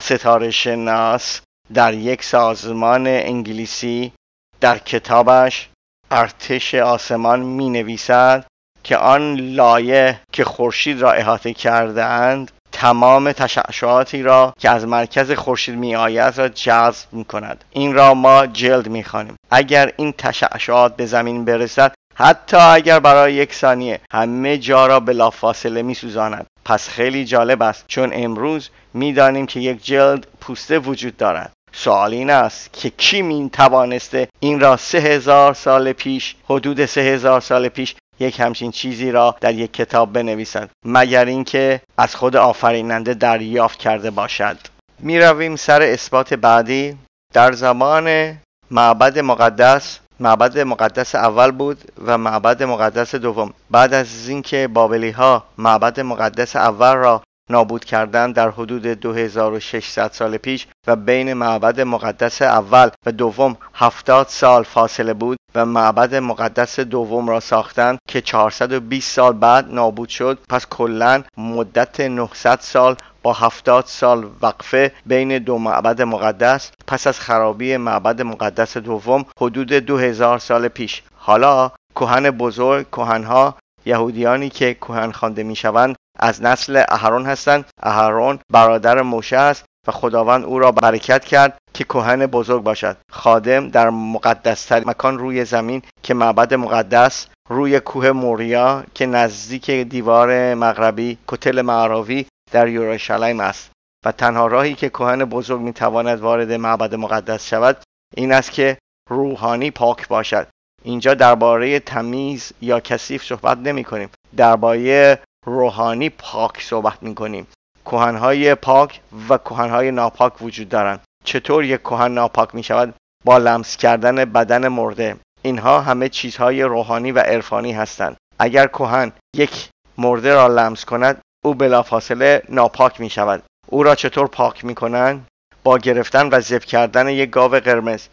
ستاره شناس در یک سازمان انگلیسی در کتابش ارتش آسمان می نویسد که آن لایه که خورشید را احاطه کرده اند تمام تشعشعاتی را که از مرکز خورشید می آید را جذب می کند. این را ما جلد می خوانیم. اگر این تشعشعات به زمین برسد، حتی اگر برای یک ثانیه، همه جا را بلافاصله می سوزاند. پس خیلی جالب است چون امروز می دانیم که یک جلد پوسته وجود دارد. سوال این است که کی می توانسته این را 3000 سال پیش، حدود 3000 سال پیش یک همچین چیزی را در یک کتاب بنویسد مگر اینکه از خود آفریننده دریافت کرده باشد. می رویم سر اثبات بعدی. در زمان معبد مقدس اول بود و معبد مقدس دوم. بعد از اینکه بابلی ها معبد مقدس اول را نابود کردند در حدود 2600 سال پیش و بین معبد مقدس اول و دوم 70 سال فاصله بود و معبد مقدس دوم را ساختند که 420 سال بعد نابود شد. پس کلاً مدت 900 سال با 70 سال وقفه بین دو معبد مقدس پس از خرابی معبد مقدس دوم حدود 2000 سال پیش. حالا کهن بزرگ، کهنها، یهودیانی که کهن خوانده میشوند از نسل اهرون هستند. اهرون برادر موشه است و خداوند او را برکت کرد که کهن بزرگ باشد، خادم در مقدس‌ترین مکان روی زمین که معبد مقدس روی کوه موریا که نزدیک دیوار مغربی کتل معراوی در یروشلیم است. و تنها راهی که کهن بزرگ میتواند وارد معبد مقدس شود این است که روحانی پاک باشد. اینجا درباره تمیز یا کثیف صحبت نمی کنیم، درباره روحانی پاک صحبت می کنیم. کهنهای پاک و کهنهای ناپاک وجود دارند. چطور یک کهن ناپاک می شود؟ با لمس کردن بدن مرده. اینها همه چیزهای روحانی و عرفانی هستند. اگر کهن یک مرده را لمس کند او بلافاصله ناپاک می شود. او را چطور پاک می کنند؟ با گرفتن و ذبح کردن یک گاو قرمز.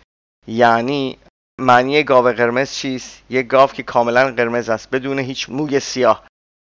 یعنی معنی گاو قرمز چیست؟ یک گاو که کاملا قرمز است، بدون هیچ موی سیاه،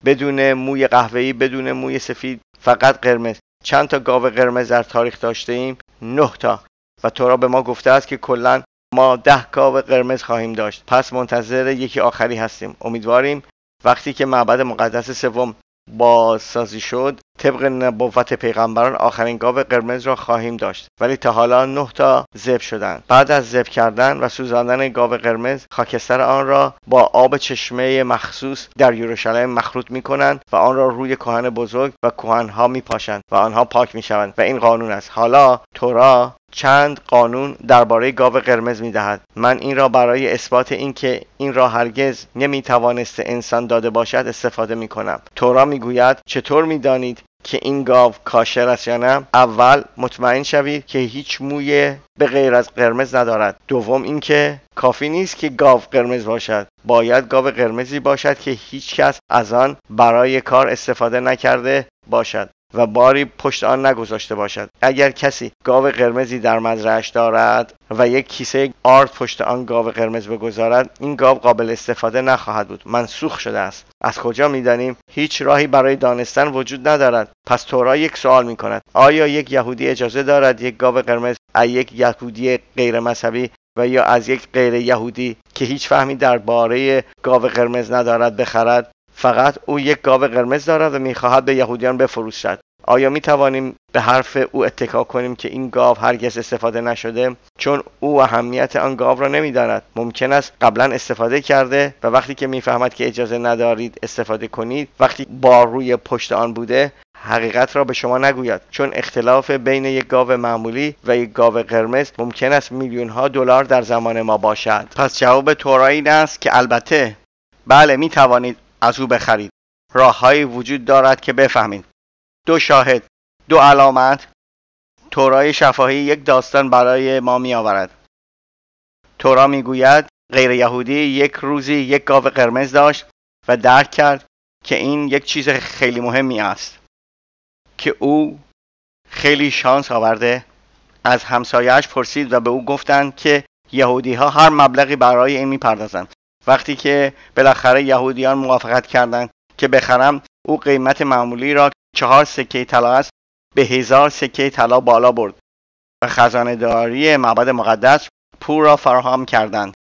بدون موی قهوه‌ای، بدون موی سفید، فقط قرمز. چند تا گاو قرمز در تاریخ داشته ایم؟ 9 تا. و تورا به ما گفته است که کلا ما 10 گاو قرمز خواهیم داشت. پس منتظر یکی آخری هستیم. امیدواریم وقتی که معبد مقدس سوم بازسازی شد، طبق نبوت پیغمبران آخرین گاو قرمز را خواهیم داشت، ولی تا حالا 9 تا ذبح شدند. بعد از ذبح کردن و سوزاندن گاو قرمز، خاکستر آن را با آب چشمه مخصوص در یروشلم مخلوط می‌کنند و آن را روی کاهن بزرگ و کهن‌ها می‌پاشند و آنها پاک می‌شوند و این قانون است. حالا تورا چند قانون درباره گاو قرمز می‌دهد. من این را برای اثبات اینکه این را هرگز نمی‌توانست انسان داده باشد استفاده می‌کنم. تورا می‌گوید چطور می‌دانید که این گاو کاشر است یا نه؟ اول مطمئن شوید که هیچ موی به غیر از قرمز ندارد. دوم اینکه کافی نیست که گاو قرمز باشد، باید گاو قرمزی باشد که هیچ کس از آن برای کار استفاده نکرده باشد و باری پشت آن نگذاشته باشد. اگر کسی گاو قرمزی در مزرعه‌اش دارد و یک کیسه آرد پشت آن گاو قرمز بگذارد، این گاو قابل استفاده نخواهد بود، منسوخ شده است. از کجا می‌دانیم؟ هیچ راهی برای دانستن وجود ندارد. پس تورا یک سوال می‌کند: آیا یک یهودی اجازه دارد یک گاو قرمز از یک یهودی غیر مذهبی و یا از یک غیر یهودی که هیچ فهمی درباره گاو قرمز ندارد بخرد؟ فقط او یک گاو قرمز دارد و می‌خواهد به یهودیان بفروشد. آیا می‌توانیم به حرف او اتکا کنیم که این گاو هرگز استفاده نشده؟ چون او اهمیت آن گاو را نمی‌داند. ممکن است قبلا استفاده کرده و وقتی که می‌فهمد که اجازه ندارید استفاده کنید، وقتی بار روی پشت آن بوده، حقیقت را به شما نگوید. چون اختلاف بین یک گاو معمولی و یک گاو قرمز ممکن است میلیون‌ها دلار در زمان ما باشد. پس جواب تورا این است که البته بله، می‌توانید از او بخرید. راه‌هایی وجود دارد که بفهمید. 2 شاهد، 2 علامت. تورای شفاهی یک داستان برای ما می آورد. تورا می گوید غیر یهودی یک روزی یک گاو قرمز داشت و درک کرد که این یک چیز خیلی مهمی است، که او خیلی شانس آورده. از همسایه‌اش پرسید و به او گفتند که یهودی ها هر مبلغی برای این می پردازند. وقتی که بالاخره یهودیان موافقت کردند که بخرم، او قیمت معمولی را 4 سکه طلا است به 1000 سکه طلا بالا برد و خزانه داری معبد مقدس پول را فراهم کردند.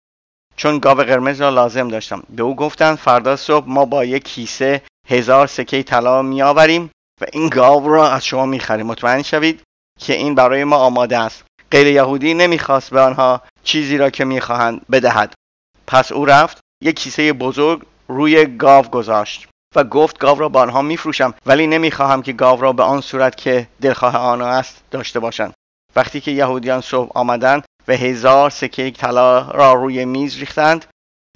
چون گاو قرمز را لازم داشتم، به او گفتند فردا صبح ما با یک کیسه 1000 سکه طلا می آوریم و این گاو را از شما می خریم. مطمئن شوید که این برای ما آماده است. غیر یهودی نمیخواست به آنها چیزی را که میخواهند بدهد. پس او رفت یک کیسه بزرگ روی گاو گذاشت و گفت گاو را با آنها میفروشم، ولی نمیخواهم که گاو را به آن صورت که دلخواه آنها است داشته باشند. وقتی که یهودیان صبح آمدند و 1000 سکه طلا را روی میز ریختند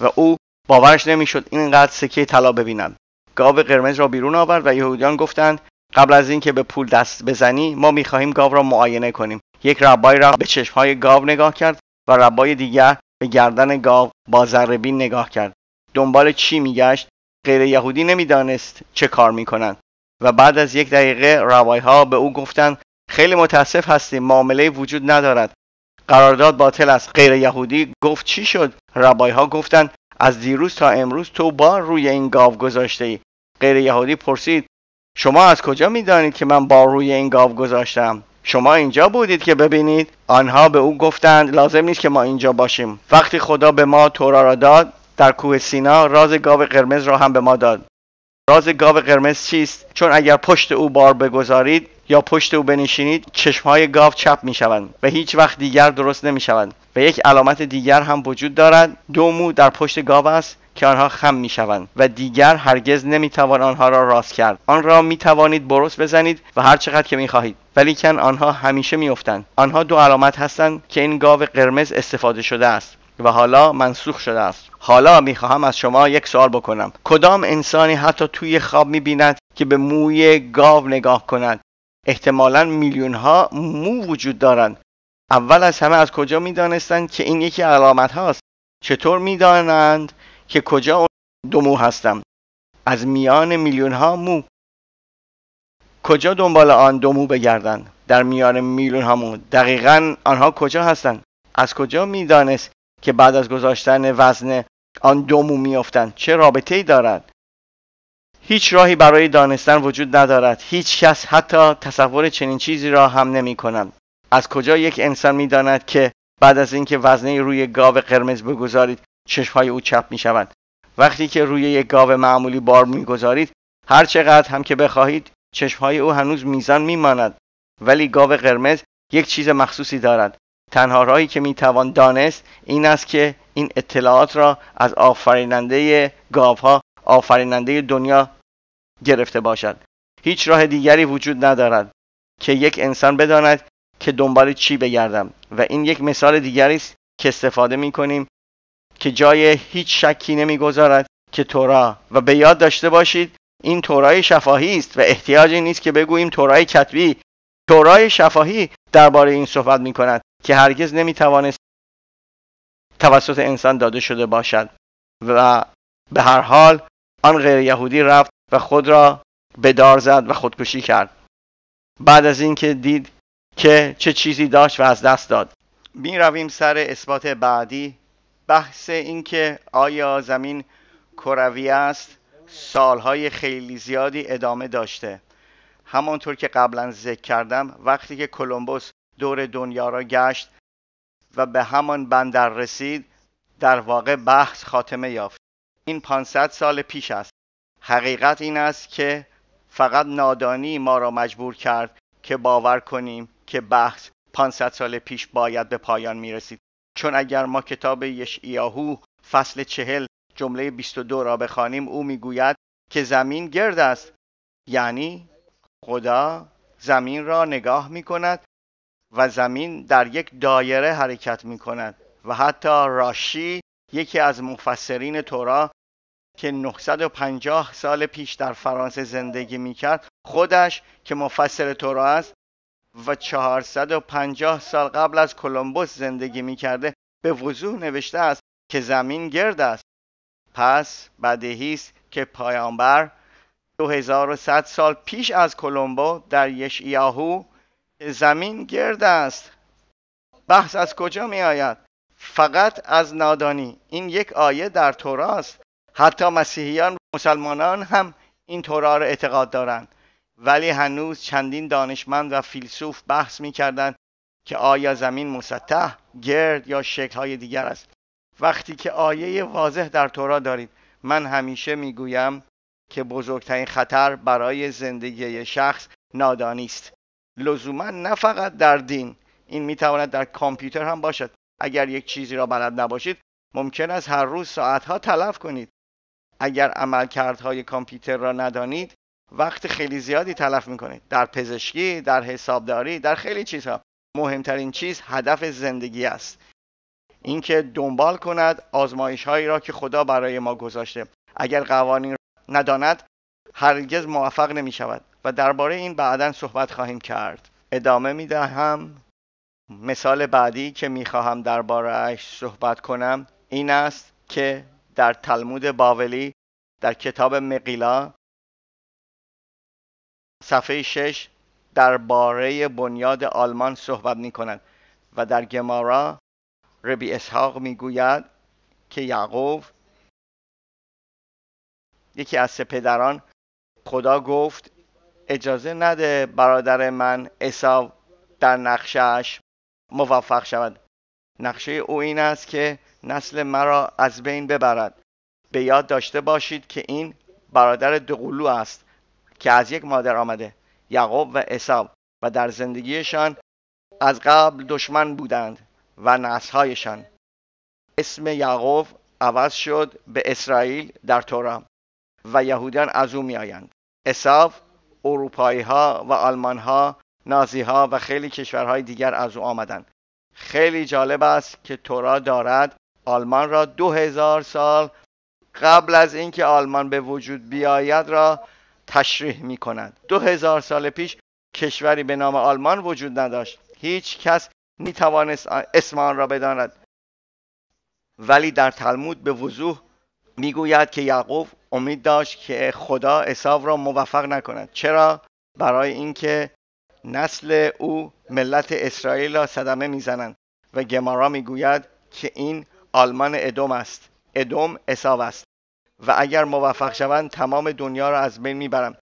و او باورش نمیشد اینقدر سکه طلا ببیند، گاو قرمز را بیرون آورد و یهودیان گفتند قبل از اینکه به پول دست بزنی ما میخواهیم گاو را معاینه کنیم. یک ربای را به چشمهای گاو نگاه کرد و ربای دیگر به گردن گاو با ذره‌بین نگاه کرد. دنبال چی میگشت؟ غیر یهودی نمیدانست چه کار میکنند و بعد از 1 دقیقه ربایها به او گفتند خیلی متاسف هستیم، معامله وجود ندارد، قرارداد باطل است. غیر یهودی گفت چی شد؟ ربایها گفتند از دیروز تا امروز تو بار روی این گاو گذاشته ای. غیر یهودی پرسید شما از کجا میدانید که من بار روی این گاو گذاشتم؟ شما اینجا بودید که ببینید؟ آنها به او گفتند لازم نیست که ما اینجا باشیم. وقتی خدا به ما تورا را داد در کوه سینا، راز گاو قرمز را هم به ما داد. راز گاو قرمز چیست؟ چون اگر پشت او بار بگذارید یا پشت او بنشینید، چشمهای گاو چپ می شوند و هیچ وقت دیگر درست نمی شوند. و یک علامت دیگر هم وجود دارد. 2 مو در پشت گاو است که آنها خم می شوند و دیگر هرگز نمی توان آنها را راست کرد. آن را می توانید برس بزنید و هر چقدر که می خواهید، ولی کن آنها همیشه می افتند. آنها 2 علامت هستند که این گاو قرمز استفاده شده است و حالا منسوخ شده است. حالا میخواهم از شما یک سوال بکنم. کدام انسانی حتی توی خواب میبیند که به موی گاو نگاه کند؟ احتمالاً میلیون‌ها مو وجود دارند. اول از همه از کجا میدانستند که این یکی علامت هاست؟ چطور میدانند که کجا 2 مو هستند؟ از میان میلیون‌ها مو. کجا دنبال آن 2 مو بگردند؟ در میان میلیون‌ها مو. دقیقاً آنها کجا هستند؟ از کجا میدانست که بعد از گذاشتن وزن آن 2 مو میافتند؟ چه رابطه‌ای دارد؟ هیچ راهی برای دانستن وجود ندارد. هیچ کس حتی تصور چنین چیزی را هم نمی کند. از کجا یک انسان می داند که بعد از اینکه وزنه روی گاو قرمز بگذارید چشمهای او چپ می شوند؟ وقتی که روی یک گاو معمولی بار می گذارید هر چقدر هم که بخواهید چشمهای او هنوز میزان میماند، ولی گاو قرمز یک چیز مخصوصی دارد. تنها راهی که میتوان دانست این است که این اطلاعات را از آفریننده گاوها، آفریننده دنیا گرفته باشد. هیچ راه دیگری وجود ندارد که یک انسان بداند که دنبال چی بگردم، و این یک مثال دیگری است که استفاده میکنیم که جای هیچ شکی نمیگذارد که تورا، و به یاد داشته باشید این تورای شفاهی است و احتیاجی نیست که بگوییم تورای کتبی. تورای شفاهی درباره این صحبت میکند که هرگز نمیتوانست توسط انسان داده شده باشد، و به هر حال آن غیر یهودی رفت و خود را به دار زد و خودکشی کرد بعد از اینکه دید که چه چیزی داشت و از دست داد. می رویم سر اثبات بعدی. بحث این که آیا زمین کروی است سالهای خیلی زیادی ادامه داشته. همانطور که قبلا ذکر کردم، وقتی که کلمبوس دور دنیا را گشت و به همان بندر رسید، در واقع بحث خاتمه یافت. این 500 سال پیش است. حقیقت این است که فقط نادانی ما را مجبور کرد که باور کنیم که بحث 500 سال پیش باید به پایان می رسید. چون اگر ما کتاب یشعیاهو فصل 40 جمله 22 را بخوانیم، او میگوید که زمین گرد است. یعنی خدا زمین را نگاه می کند و زمین در یک دایره حرکت می کند. و حتی راشی، یکی از مفسرین تورا که 950 سال پیش در فرانسه زندگی می کرد، خودش که مفسر تورا است و 450 سال قبل از کلمبوس زندگی می کرده، به وضوح نوشته است که زمین گرد است. پس بدیهی است که پیامبر 2100 سال پیش از کلمبو در یشعیاهو زمین گرد است. بحث از کجا می آید؟ فقط از نادانی. این یک آیه در تورا است. حتی مسیحیان و مسلمانان هم این تورا را اعتقاد دارند، ولی هنوز چندین دانشمند و فیلسوف بحث می کردند که آیا زمین مسطح، گرد یا شکل‌های دیگر است. وقتی که آیه واضح در تورا دارید، من همیشه می گویم که بزرگترین خطر برای زندگی شخص نادانی است. لزوما نه فقط در دین، این می تواند در کامپیوتر هم باشد. اگر یک چیزی را بلد نباشید، ممکن است هر روز ساعتها تلف کنید. اگر عملکردهای کامپیوتر را ندانید، وقت خیلی زیادی تلف میکنید. در پزشکی، در حسابداری، در خیلی چیزها. مهمترین چیز هدف زندگی است. اینکه دنبال کند آزمایش هایی را که خدا برای ما گذاشته. اگر قوانین را نداند، هرگز موفق نمی شود و درباره این بعداً صحبت خواهیم کرد. ادامه می دهم. مثال بعدی که می خواهم درباره‌اش صحبت کنم این است که در تلمود بابلی در کتاب مقیلا صفحه 6 درباره بنیاد آلمان صحبت می کند و در گمارا ربی اسحاق می گوید که یعقوب یکی از سه پدران، خدا گفت اجازه نده برادر من عیسی در نقشه‌اش موفق شود. نقشه او این است که نسل مرا از بین ببرد. به یاد داشته باشید که این برادر دوقلو است که از یک مادر آمده، یعقوب و عیسی، و در زندگیشان از قبل دشمن بودند و نسل‌هایشان. اسم یعقوب عوض شد به اسرائیل در تورا و یهودیان از او می آیند. عیسی، اروپایی ها و آلمان ها، نازی ها و خیلی کشورهای دیگر از او آمدند. خیلی جالب است که تورا دارد آلمان را 2000 سال قبل از اینکه آلمان به وجود بیاید را تشریح می کند. 2000 سال پیش کشوری به نام آلمان وجود نداشت. هیچ کس می توانست اسم آن را بداند. ولی در تلمود به وضوح می گوید که یعقوب امید داشت که خدا عیسی را موفق نکند. چرا؟ برای اینکه نسل او ملت اسرائیل را صدمه میزنند و گمارا میگوید که این آلمان ادوم است. ادوم عیسی است و اگر موفق شوند تمام دنیا را از بین میبرند.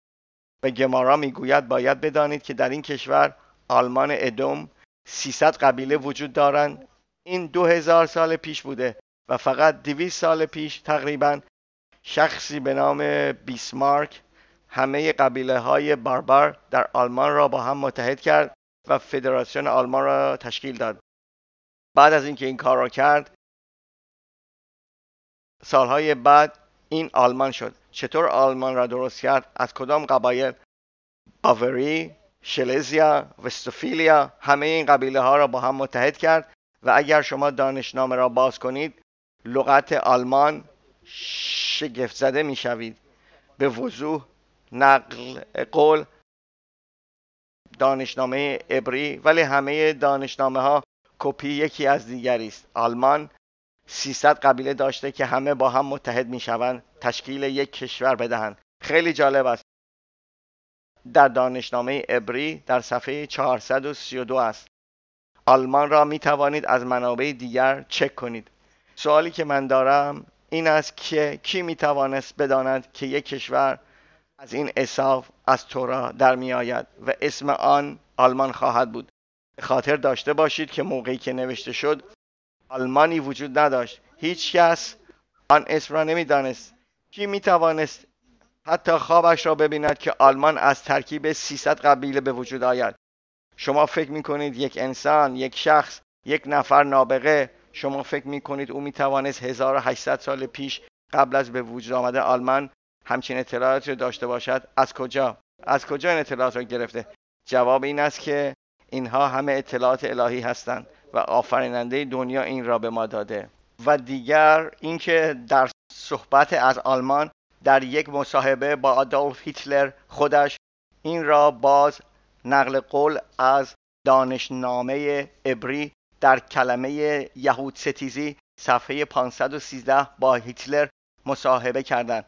و گمارا میگوید باید بدانید که در این کشور آلمان ادوم 300 قبیله وجود دارند. این 2000 سال پیش بوده و فقط 200 سال پیش تقریبا شخصی به نام بیسمارک همه قبیله های باربر در آلمان را با هم متحد کرد و فدراسیون آلمان را تشکیل داد. بعد از اینکه این کار را کرد، سالهای بعد این آلمان شد. چطور آلمان را درست کرد؟ از کدام قبایل؟ باوری، شلزیا، وستفالیا، همه این قبیله ها را با هم متحد کرد و اگر شما دانشنامه را باز کنید، لغت آلمان شگفت زده می شوید. به وضوح نقل قول دانشنامه عبری، ولی همه دانشنامه ها کپی یکی از دیگری است. آلمان 300 قبیله داشته که همه با هم متحد می شوند تشکیل یک کشور بدهند. خیلی جالب است. در دانشنامه عبری در صفحه 432 است. آلمان را می توانید از منابع دیگر چک کنید. سوالی که من دارم این است که کی می توانست بداند که یک کشور از این اصاف از تورا در می آید و اسم آن آلمان خواهد بود. خاطر داشته باشید که موقعی که نوشته شد آلمانی وجود نداشت. هیچ کس آن اسم را نمی دانست. کی می توانست حتی خوابش را ببیند که آلمان از ترکیب 300 قبیله به وجود آید؟ شما فکر می کنید یک انسان، یک شخص، یک نفر نابغه، شما فکر می کنید او می توانست 1800 سال پیش قبل از به وجود آمدن آلمان همچین اطلاعاتی را داشته باشد؟ از کجا این اطلاعات را گرفته؟ جواب این است که اینها همه اطلاعات الهی هستند و آفریننده دنیا این را به ما داده. و دیگر اینکه در صحبت از آلمان در یک مصاحبه با آدولف هیتلر خودش این را باز نقل قول از دانشنامه عبری در کلمه یهود ستیزی صفحه 513 با هیتلر مصاحبه کردند.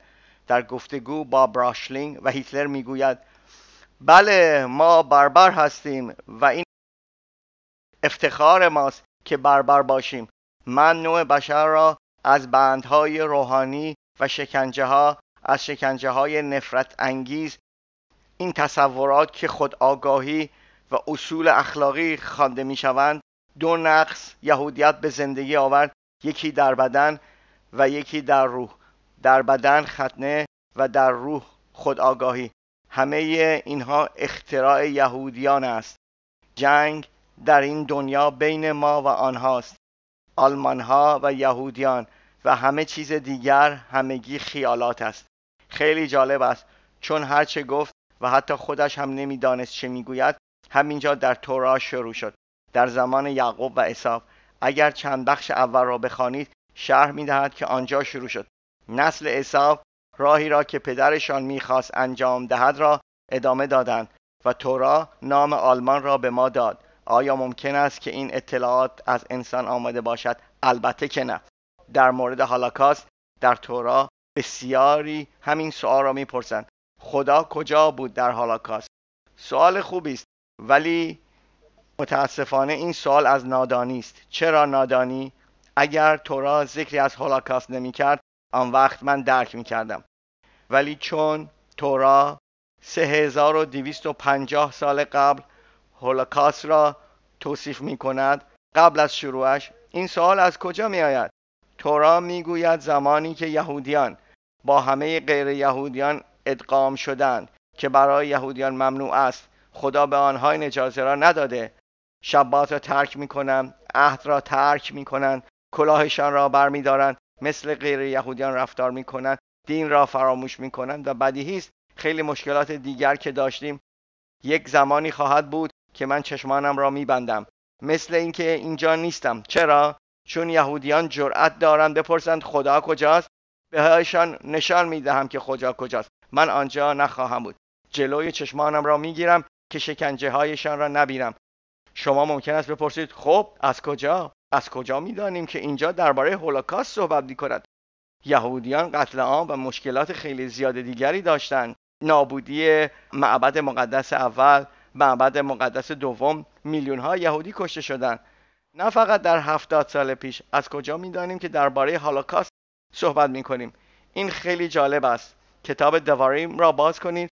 در گفتگو با براشلینگ و هیتلر میگوید بله ما بربر هستیم و این افتخار ماست که بربر باشیم. من نوع بشر را از بندهای روحانی و از شکنجه های نفرت انگیز، این تصورات که خود آگاهی و اصول اخلاقی خوانده می شوند، 2 نقص یهودیت به زندگی آورد، یکی در بدن و یکی در روح. در بدن ختنه و در روح خود آگاهی. همه اینها اختراع یهودیان است. جنگ در این دنیا بین ما و آنهاست، آلمان ها و یهودیان، و همه چیز دیگر همگی خیالات است. خیلی جالب است چون هرچه گفت و حتی خودش هم نمیدانست چه میگوید همینجا در تورا شروع شد، در زمان یعقوب و عیسی. اگر چند بخش اول را بخوانید شرح میدهد که آنجا شروع شد. نسل عیسی راهی را که پدرشان میخواست انجام دهد را ادامه دادند و تورا نام آلمان را به ما داد. آیا ممکن است که این اطلاعات از انسان آمده باشد؟ البته که نه. در مورد هولوکاست در تورا بسیاری همین سوال را میپرسند. خدا کجا بود در هولوکاست؟ سوال خوبی است، ولی متاسفانه این سوال از نادانی است. چرا نادانی؟ اگر تورا ذکری از هولوکاست نمیکرد آن وقت من درک میکردم، ولی چون تورا 3250 سال قبل هولوکاست را توصیف میکند قبل از شروعش، این سوال از کجا می آید؟ تورا میگوید زمانی که یهودیان با همه غیر یهودیان ادغام شدند که برای یهودیان ممنوع است، خدا به آنها این اجازه را نداده. شبات را ترک میکنند، عهد را ترک میکنند، کلاهشان را برمیدارند، مثل غیر یهودیان رفتار میکنند، دین را فراموش میکنند و بدیهی است خیلی مشکلات دیگر که داشتیم. یک زمانی خواهد بود که من چشمانم را میبندم، مثل اینکه اینجا نیستم. چرا؟ چون یهودیان جرأت دارند بپرسند خدا کجاست. بهشان نشان میدهم که خدا کجاست. من آنجا نخواهم بود. جلوی چشمانم را میگیرم که شکنجه هایشان را نبینم. شما ممکن است بپرسید خب از کجا میدانیم که اینجا درباره هولوکاست صحبت میکند؟ یهودیان قتل عام و مشکلات خیلی زیاد دیگری داشتند. نابودی معبد مقدس اول، معبد مقدس دوم، میلیون ها یهودی کشته شدند. نه فقط در 70 سال پیش. از کجا میدانیم که درباره هولوکاست صحبت میکنیم؟ این خیلی جالب است. کتاب دواریم را باز کنید،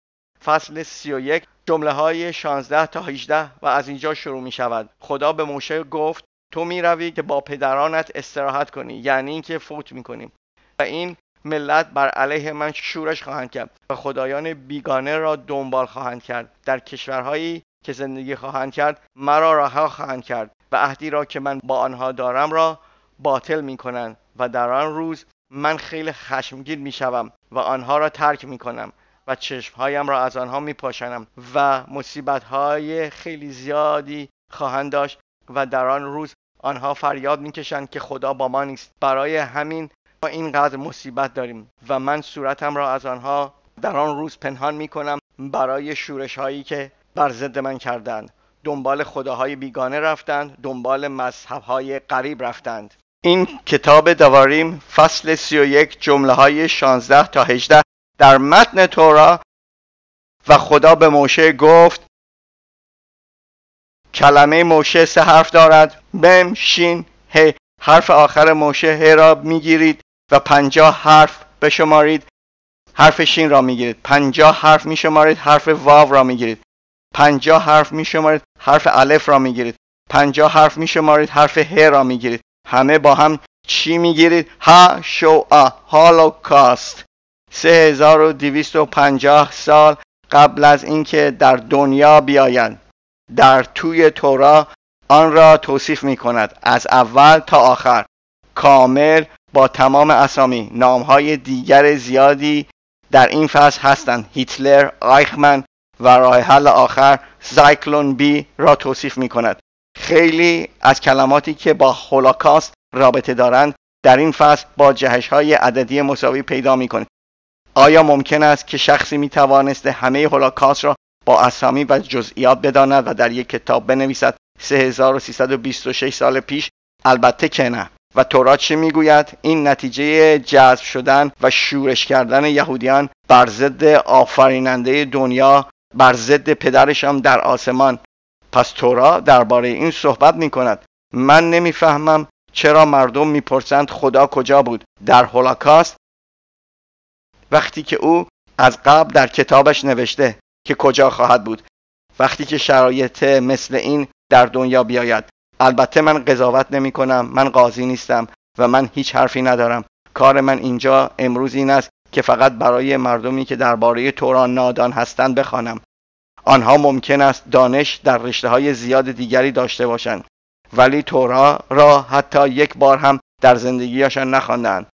فصل 31 جمله های 16 تا 18 و از اینجا شروع می شود. خدا به موشه گفت تو می روی که با پدرانت استراحت کنی، یعنی اینکه فوت می کنیم. و این ملت بر علیه من شورش خواهند کرد و خدایان بیگانه را دنبال خواهند کرد. در کشورهایی که زندگی خواهند کرد مرا رها خواهند کرد و عهدی را که من با آنها دارم را باطل می کنند و در آن روز من خیلی خشمگین می شوم و آنها را ترک می کنم و چشمهایم را از آنها می پاشنم و مصیبت‌های خیلی زیادی خواهند داشت و در آن روز آنها فریاد میکشند که خدا با ما نیست. برای همین ما اینقدر مصیبت داریم و من صورتم را از آنها در آن روز پنهان میکنم برای شورش هایی که بر ضد من کردند. دنبال خداهای بیگانه رفتند، دنبال مذهب‌های غریب رفتند. این کتاب دواریم فصل 31 جمله های 16 تا 18 در متن تورا. و خدا به موشه گفت، کلمه موشه 3 حرف دارد، بم، شین، ه. حرف آخر موشه ه را میگیرید و 50 حرف بشمارید، حرف شین را میگیرید. 50 حرف میشمارید، حرف واو را میگیرید. 50 حرف میشمارید، حرف الف را میگیرید. 50 حرف میشمارید، حرف ه را میگیرید. همه با هم چی میگیرید؟ ها شوآ، هولوکاست. 3250 سال قبل از اینکه در دنیا بیایند. در توی تورا آن را توصیف می کند از اول تا آخر، کامل با تمام اسامی. نامهای دیگر زیادی در این فصل هستند. هیتلر، آیخمن و راه حل آخر زایکلون بی را توصیف می کند. خیلی از کلماتی که با هولوکاست رابطه دارند در این فصل با جهش‌های عددی مساوی پیدا می کنید. آیا ممکن است که شخصی می توانسته همه هولوکاست را با اسامی و جزئیات بداند و در یک کتاب بنویسد 3326 سال پیش؟ البته که نه. و تورات چه میگوید؟ این نتیجه جذب شدن و شورش کردن یهودیان بر ضد آفریننده دنیا، بر ضد پدرشان در آسمان. پس تورات درباره این صحبت میکند. من نمیفهمم چرا مردم میپرسند خدا کجا بود در هولوکاست، وقتی که او از قبل در کتابش نوشته که کجا خواهد بود وقتی که شرایط مثل این در دنیا بیاید. البته من قضاوت نمی کنم، من قاضی نیستم و من هیچ حرفی ندارم. کار من اینجا امروز این است که فقط برای مردمی که درباره تورا نادان هستند بخوانم. آنها ممکن است دانش در رشته‌های زیاد دیگری داشته باشند ولی تورا را حتی یک بار هم در زندگیشان نخواندند.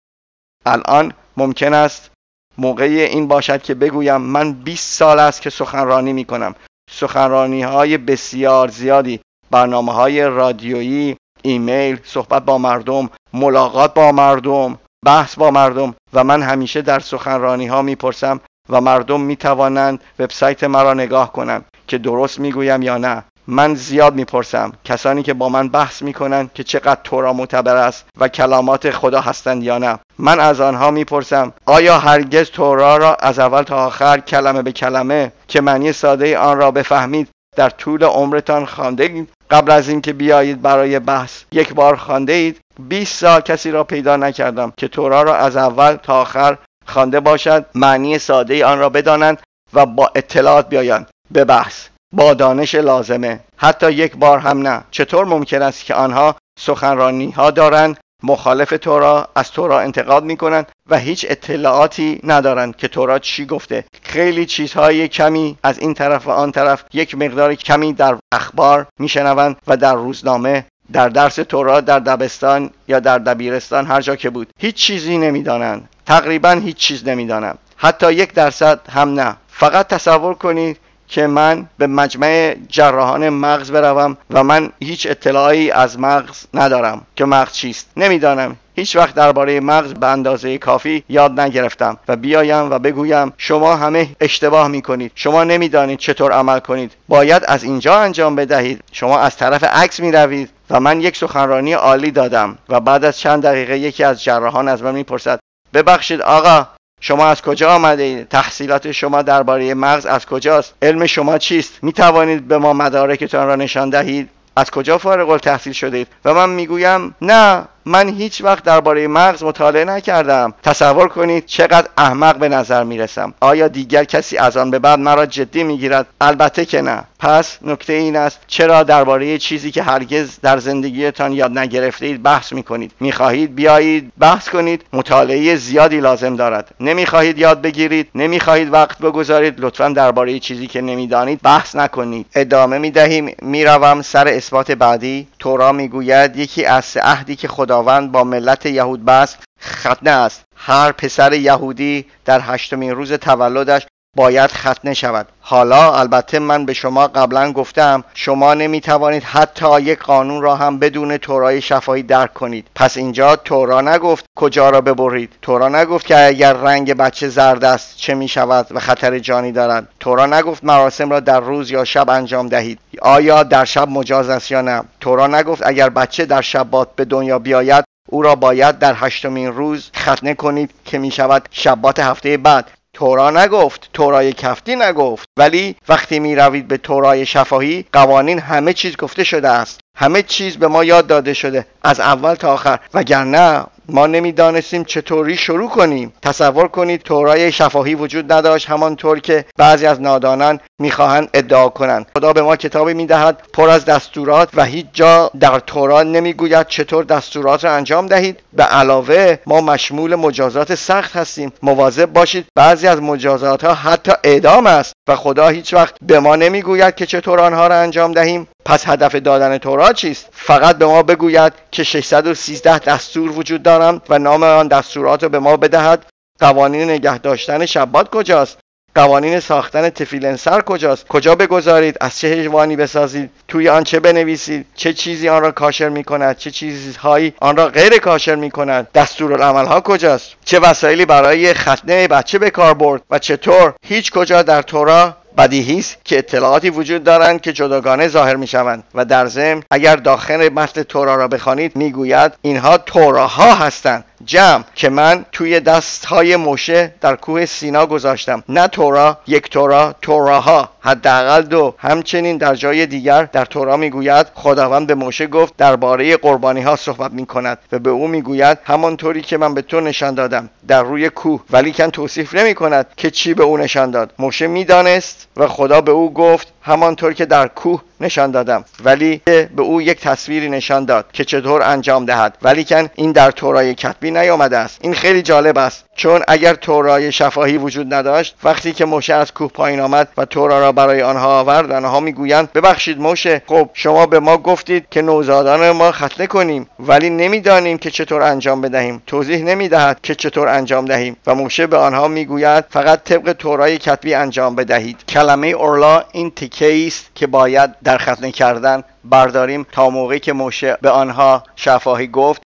الان ممکن است موقع این باشد که بگویم من 20 سال است که سخنرانی می کنم. سخنرانی های بسیار زیادی، برنامه های رادیویی، ایمیل، صحبت با مردم، ملاقات با مردم، بحث با مردم و من همیشه در سخنرانی ها می پرسم و مردم می توانند وبسایت مرا نگاه کنند که درست می گویم یا نه. من زیاد میپرسم کسانی که با من بحث میکنن که چقدر تورا معتبر است و کلمات خدا هستند یا نه. من از آنها میپرسم آیا هرگز تورا را از اول تا آخر کلمه به کلمه که معنی ساده آن را بفهمید در طول عمرتان خوانده اید؟ قبل از اینکه بیایید برای بحث یک بار خوانده اید؟ 20 سال کسی را پیدا نکردم که تورا را از اول تا آخر خوانده باشد، معنی ساده آن را بدانند و با اطلاعات بیایند به بحث با دانش لازمه. حتی یک بار هم نه. چطور ممکن است که آنها سخنرانی ها دارند، مخالف تورا، از تورا انتقاد میکنند و هیچ اطلاعاتی ندارند که تورا چی گفته؟ خیلی چیزهای کمی از این طرف و آن طرف، یک مقدار کمی در اخبار میشنوند و در روزنامه، در درس تورا در دبستان یا در دبیرستان، هر جا که بود. هیچ چیزی نمیدانند. تقریبا هیچ چیز نمیدانند. حتی 1% هم نه. فقط تصور کنید که من به مجمع جراحان مغز بروم و من هیچ اطلاعی از مغز ندارم که مغز چیست، نمیدانم، هیچ وقت درباره مغز به اندازه کافی یاد نگرفتم و بیایم و بگویم شما همه اشتباه میکنید، شما نمیدانید چطور عمل کنید، باید از اینجا انجام بدهید، شما از طرف عکس میروید. و من یک سخنرانی عالی دادم و بعد از چند دقیقه یکی از جراحان از من میپرسد ببخشید آقا، شما از کجا آمده اید؟ تحصیلات شما درباره مغز از کجاست؟ علم شما چیست؟ می توانید به ما مدارکتان را نشان دهید؟ از کجا فارغ التحصیل شده اید؟ و من میگویم نه، من هیچ وقت درباره مغز مطالعه نکردم. تصور کنید چقدر احمق به نظر میرسم. آیا دیگر کسی از آن به بعد مرا جدی میگیرد؟ البته که نه. پس نکته این است چرا درباره چیزی که هرگز در زندگیتان یاد نگرفته اید بحث میکنید؟ میخواهید بیایید بحث کنید؟ مطالعه زیادی لازم دارد. نمیخواهید یاد بگیرید؟ نمیخواهید وقت بگذارید؟ لطفاً درباره چیزی که نمیدانید بحث نکنید. ادامه میدهیم. میروم سر اثبات بعدی. تورا میگوید یکی از عهدی که خداوند با ملت یهود بست ختنه است. هر پسر یهودی در 8مین روز تولدش باید ختنه شود. حالا البته من به شما قبلا گفتم شما نمیتوانید حتی یک قانون را هم بدون تورای شفاهی درک کنید. پس اینجا تورا نگفت کجا را ببرید. تورا نگفت که اگر رنگ بچه زرد است چه میشود و خطر جانی دارد. تورا نگفت مراسم را در روز یا شب انجام دهید. آیا در شب مجاز است یا نه. تورا نگفت اگر بچه در شبات به دنیا بیاید او را باید در 8مین روز ختنه کنید که میشود شبات هفته بعد. تورا نگفت. تورای کفتی نگفت. ولی وقتی می روید به تورای شفاهی قوانین همه چیز گفته شده است. همه چیز به ما یاد داده شده از اول تا آخر، وگرنه ما نمیدانستیم چطوری شروع کنیم. تصور کنید تورای شفاهی وجود نداشت همانطور که بعضی از نادانان میخواهند ادعا کنند. خدا به ما کتابی میدهد پر از دستورات و هیچ جا در تورات نمیگوید چطور دستورات را انجام دهید. به علاوه ما مشمول مجازات سخت هستیم. مواظب باشید بعضی از مجازات ها حتی اعدام است و خدا هیچ وقت به ما نمیگوید که چطور آنها را انجام دهیم. پس هدف دادن تورات چیست؟ فقط به ما بگوید که 613 دستور وجود دارند و نام آن دستورات را به ما بدهد. قوانین نگه داشتن شبات کجاست؟ قوانین ساختن تفیلن سر کجاست؟ کجا بگذارید؟ از چه حیوانی بسازید؟ توی آن چه بنویسید؟ چه چیزی آن را کاشر می کند؟ چه چیزهایی آن را غیر کاشر می کند؟ دستورالعمل ها کجاست؟ چه وسایلی برای ختنه بچه به کار برد و چطور؟ هیچ کجا در تورا بدیهی است که اطلاعاتی وجود دارند که جداگانه ظاهر می شوند و در ضمن اگر داخل متن تورا را بخوانید میگوید اینها توراها هستند، جمع که من توی دستهای موشه در کوه سینا گذاشتم. نه تورا، یک تورا، توراها، حداقل دو. همچنین در جای دیگر در تورا میگوید خداوند به موشه گفت درباره قربانی ها صحبت می کند و به او میگوید همانطوری که من به تو نشان دادم در روی کوه، ولی کن توصیف نمی کند که چی به او نشان داد. موشه میدانست و خدا به او گفت همانطور که در کوه نشان دادم، ولی به او یک تصویری نشان داد که چطور انجام دهد. ولیکن این در تورای کتبی نیامده است. این خیلی جالب است، چون اگر تورای شفاهی وجود نداشت، وقتی که موشه از کوه پایین آمد و تورا را برای آنها آورد، آنها میگویند ببخشید موشه، خب شما به ما گفتید که نوزادان ما ختنه کنیم ولی نمیدانیم که چطور انجام بدهیم. توضیح نمیدهد که چطور انجام دهیم و موشه به آنها میگوید فقط طبق تورای کتبی انجام بدهید. کلمه اورلا این تیکه است که باید در ختنه کردن برداریم تا موقعی که موشه به آنها شفاهی گفت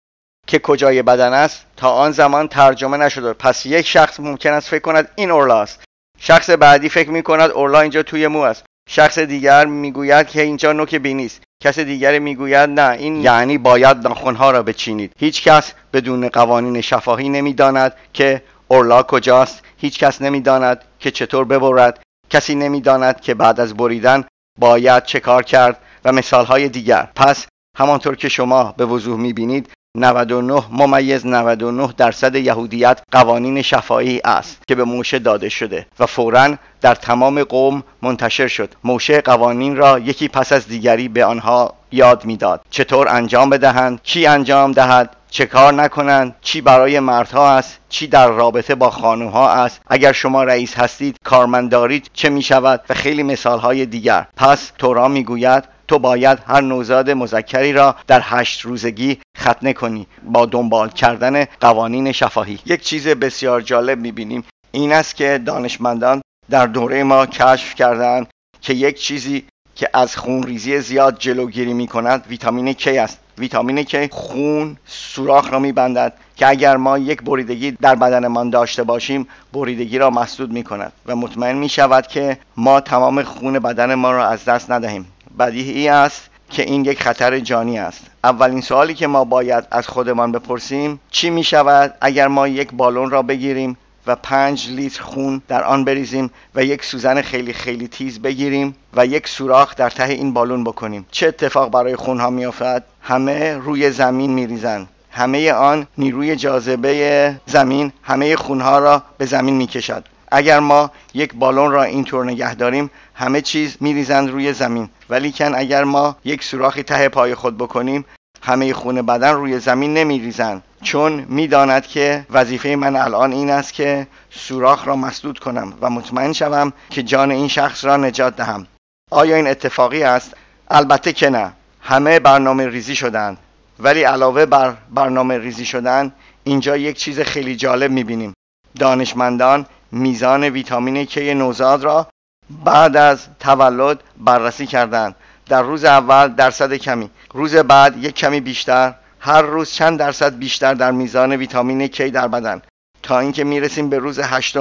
که کجای بدن است تا آن زمان ترجمه نشده. پس یک شخص ممکن است فکر کند این اورلا است، شخص بعدی فکر می کند اورلا اینجا توی مو است، شخص دیگر میگوید که اینجا نوک بینی است، کس دیگر میگوید نه این یعنی باید ناخن‌ها را بچینید. هیچ کس بدون قوانین شفاهی نمیداند که اورلا کجاست. هیچ کس نمیداند که چطور ببرد. کسی نمیداند که بعد از بریدن باید چه کار کرد و مثالهای دیگر. پس همانطور که شما به وضوح میبینید 99.99% یهودیت قوانین شفاهی است که به موشه داده شده و فوراً در تمام قوم منتشر شد. موشه قوانین را یکی پس از دیگری به آنها یاد میداد، چطور انجام بدهند، چی انجام دهد، چه کار نکنند، چی برای مردها است، چی در رابطه با خانوها است، اگر شما رئیس هستید کارمند دارید چه می شود و خیلی مثالهای دیگر. پس تورا میگوید تو باید هر نوزاد مذکری را در 8 روزگی ختنه کنی با دنبال کردن قوانین شفاهی. یک چیز بسیار جالب میبینیم این است که دانشمندان در دوره ما کشف کردند که یک چیزی که از خونریزی زیاد جلوگیری میکند ویتامین K است. ویتامین K خون سوراخ را میبندد که اگر ما یک بریدگی در بدنمان داشته باشیم بریدگی را مسدود میکند و مطمئن میشود که ما تمام خون بدن ما را از دست ندهیم. بدیهی است که این یک خطر جانی است. اولین سوالی که ما باید از خودمان بپرسیم چی می شود اگر ما یک بالون را بگیریم و 5 لیتر خون در آن بریزیم و یک سوزن خیلی خیلی تیز بگیریم و یک سوراخ در ته این بالون بکنیم؟ چه اتفاق برای خونها می افتد؟ همه روی زمین می ریزند. همه آن نیروی جاذبه زمین همه خونها را به زمین میکشد. اگر ما یک بالون را اینطور نگه داریم همه چیز میریزند روی زمین، ولیکن اگر ما یک سوراخی ته پای خود بکنیم همه خون بدن روی زمین نمیریزند، چون میداند که وظیفه من الان این است که سوراخ را مسدود کنم و مطمئن شوم که جان این شخص را نجات دهم. آیا این اتفاقی است؟ البته که نه. همه برنامه ریزی شدند، ولی علاوه بر برنامه ریزی شدن اینجا یک چیز خیلی جالب میبینیم. دانشمندان میزان ویتامین K نوزاد را بعد از تولد بررسی کردند. در روز اول درصد کمی، روز بعد یک کمی بیشتر، هر روز چند درصد بیشتر در میزان ویتامین K در بدن، تا اینکه میرسیم به روز 8.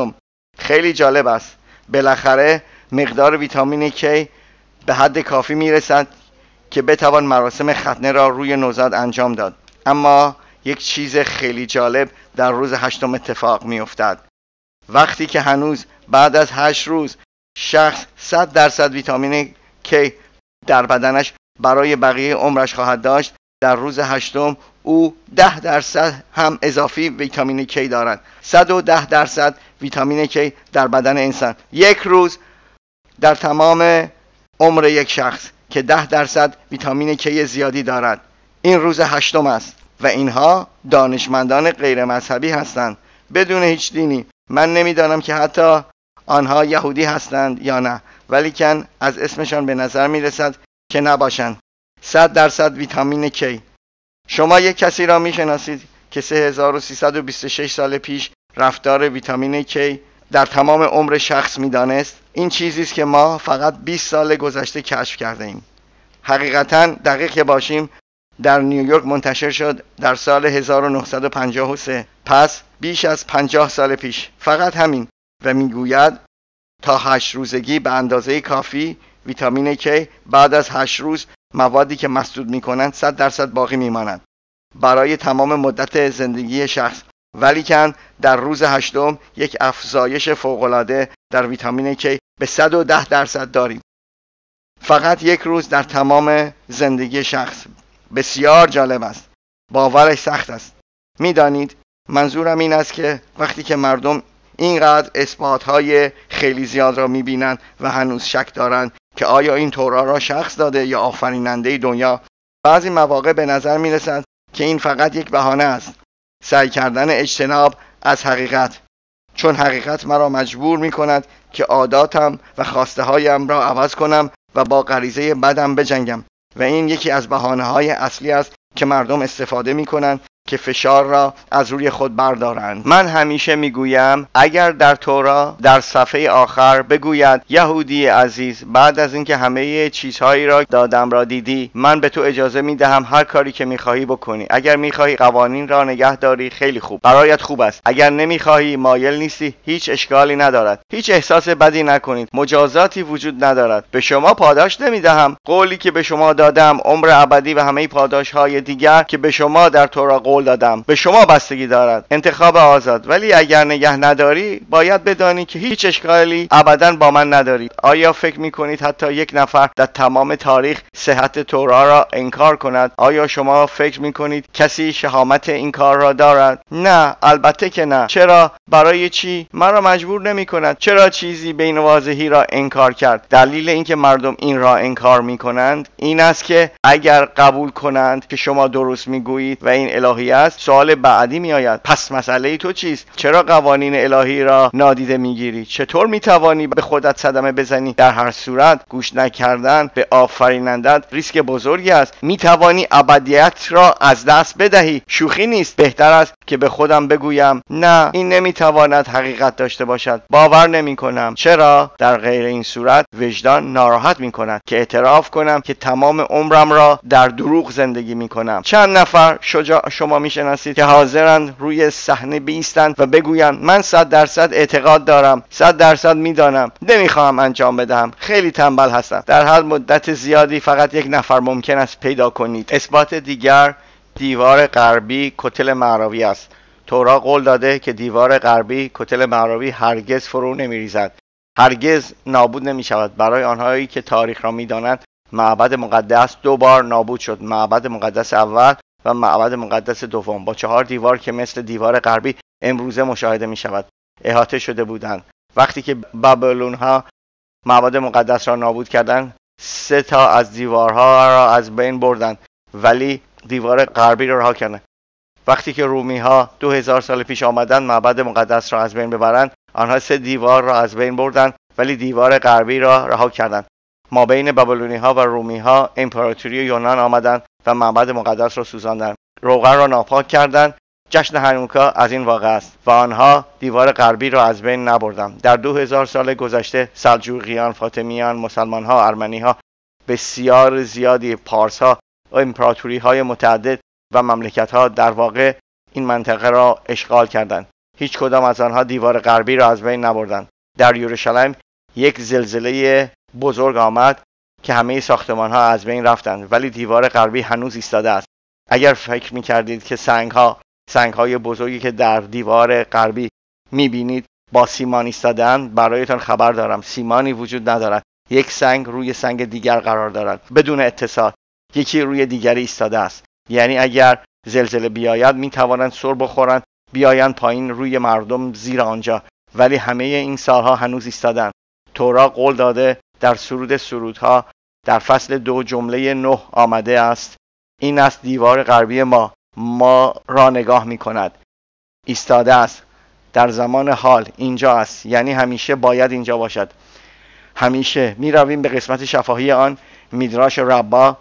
خیلی جالب است. بالاخره مقدار ویتامین K به حد کافی میرسد که بتوان مراسم ختنه را روی نوزاد انجام داد. اما یک چیز خیلی جالب در روز 8 اتفاق میافتد. وقتی که هنوز بعد از 8 روز شخص 100 درصد ویتامین K در بدنش برای بقیه عمرش خواهد داشت، در روز 8 او 10 درصد هم اضافی ویتامین K دارد. 110 درصد ویتامین K در بدن انسان. یک روز در تمام عمر یک شخص که 10 درصد ویتامین K زیادی دارد. این روز 8 است و اینها دانشمندان غیر مذهبی هستند، بدون هیچ دینی. من نمیدانم که حتی آنها یهودی هستند یا نه، ولیکن از اسمشان به نظر میرسد که نباشند. 100 درصد ویتامین K. شما یک کسی را میشناسید که 3326 سال پیش رفتار ویتامین K در تمام عمر شخص میدانست؟ این چیزی است که ما فقط 20 سال گذشته کشف کرده ایم. حقیقتا دقیق که باشیم در نیویورک منتشر شد در سال 1953، پس بیش از 50 سال پیش. فقط همین. و میگوید تا 8 روزگی به اندازه کافی ویتامین K بعد از 8 روز موادی که مسدود میکنند 100 درصد باقی میمانند برای تمام مدت زندگی شخص. ولیکن در روز 8 یک افزایش فوق‌العاده در ویتامین K به 110 درصد داریم. فقط یک روز در تمام زندگی شخص. بسیار جالب است. باورش سخت است. میدانید منظورم این است که وقتی که مردم اینقدر اثبات‌های خیلی زیاد را می‌بینند و هنوز شک دارند که آیا این تورا را شخص داده یا آفریننده دنیا، بعضی مواقع به نظر می‌رسد که این فقط یک بهانه است. سعی کردن اجتناب از حقیقت، چون حقیقت مرا مجبور می‌کند که عاداتم و خواسته‌هایم را عوض کنم و با غریزه بدم بجنگم. و این یکی از بهانه‌های اصلی است که مردم استفاده می‌کنند که فشار را از روی خود بردارند. من همیشه میگویم اگر در تورا در صفحه آخر بگوید یهودی عزیز بعد از اینکه همه چیزهایی را دادم را دیدی، من به تو اجازه میدهم هر کاری که میخواهی بکنی. اگر میخواهی قوانین را نگه داری خیلی خوب، برایت خوب است. اگر نمیخواهی، مایل نیستی، هیچ اشکالی ندارد. هیچ احساس بدی نکنید. مجازاتی وجود ندارد. به شما پاداش نمیدهم. قولی که به شما دادم عمر ابدی و همه پاداشهای دیگر که به شما در تورا قول دادم به شما بستگی دارد. انتخاب آزاد. ولی اگر نگه نداری باید بدانی که هیچ اشکالی ابدا با من نداری. آیا فکر میکنید حتی یک نفر در تمام تاریخ صحت تورا را انکار کند؟ آیا شما فکر میکنید کسی شهامت این کار را دارد؟ نه، البته که نه. چرا؟ برای چی؟ مرا مجبور نمی کند. چرا چیزی بین واضحی را انکار کرد؟ دلیل اینکه مردم این را انکار میکنند این است که اگر قبول کنند که شما درست میگویید و این الهی است، سوال بعدی می آید پس مسئله تو چیست؟ چرا قوانین الهی را نادیده میگیری؟ چطور میتوانی به خودت صدمه بزنی؟ در هر صورت گوش نکردن به آفرینندت ریسک بزرگی است. میتوانی ابدیت را از دست بدهی. شوخی نیست. بهتر است که به خودم بگویم نه، این نمیتواند حقیقت داشته باشد. باور نمی کنم. چرا؟ در غیر این صورت وجدان ناراحت می کند که اعتراف کنم که تمام عمرم را در دروغ زندگی می کنم. چند نفر شجاع شما میشناسید که حاضرند روی صحنه بایستند و بگویند من 100 درصد اعتقاد دارم، 100 درصد میدانم، نمیخواهم انجام بدهم، خیلی تنبل هستم. در هر مدت زیادی فقط یک نفر ممکن است پیدا کنید. اثبات دیگر دیوار غربی کتل معراوی است. تورا قول داده که دیوار غربی کتل معراوی هرگز فرو نمیریزد، هرگز نابود نمی شود. برای آنهایی که تاریخ را میدانند معبد مقدس 2 بار نابود شد. معبد مقدس اول و معبد مقدس دوم با 4 دیوار که مثل دیوار غربی امروزه مشاهده می شود احاطه شده بودند. وقتی که بابلون ها معبد مقدس را نابود کردند 3 تا از دیوارها را از بین بردند ولی دیوار غربی را رها کردند. وقتی که رومی ها 2000 سال پیش آمدند معبد مقدس را از بین ببرند آنها 3 دیوار را از بین بردند ولی دیوار غربی را رها کردند. ما بین بابلونی ها و رومی ها امپراتوری یونان آمدند و معبد مقدس را سوزاندند، روغن را ناپاک کردند. جشن هانوکا از این واقع است و آنها دیوار غربی را از بین نبردند. در 2000 سال گذشته سلجوقیان، فاطمیان، مسلمان ها، ارمنی ها، بسیار زیادی پارس ها، امپراتوری های متعدد و مملکت ها در واقع این منطقه را اشغال کردند. هیچ کدام از آنها دیوار غربی را از بین نبردند. در یروشلم یک زلزله بزرگ آمد که همه ساختمان ها از بین رفتند ولی دیوار غربی هنوز ایستاده است. اگر فکر می‌کردید که سنگ های بزرگی که در دیوار غربی می‌بینید با سیمان ایستاده‌اند، برایتان خبر دارم سیمانی وجود ندارد. یک سنگ روی سنگ دیگر قرار دارد بدون اتصال، یکی روی دیگری ایستاده است. یعنی اگر زلزله بیاید می‌توانند سر بخورند بیایند پایین روی مردم زیر آنجا، ولی همه این سالها هنوز ایستادند. تورا قول داده در سرود سرودها در فصل 2 جمله 9 آمده است: این است دیوار غربی ما را نگاه می کند، ایستاده است، در زمان حال اینجا است، یعنی همیشه باید اینجا باشد. همیشه می رویم به قسمت شفاهی آن میدراش ربا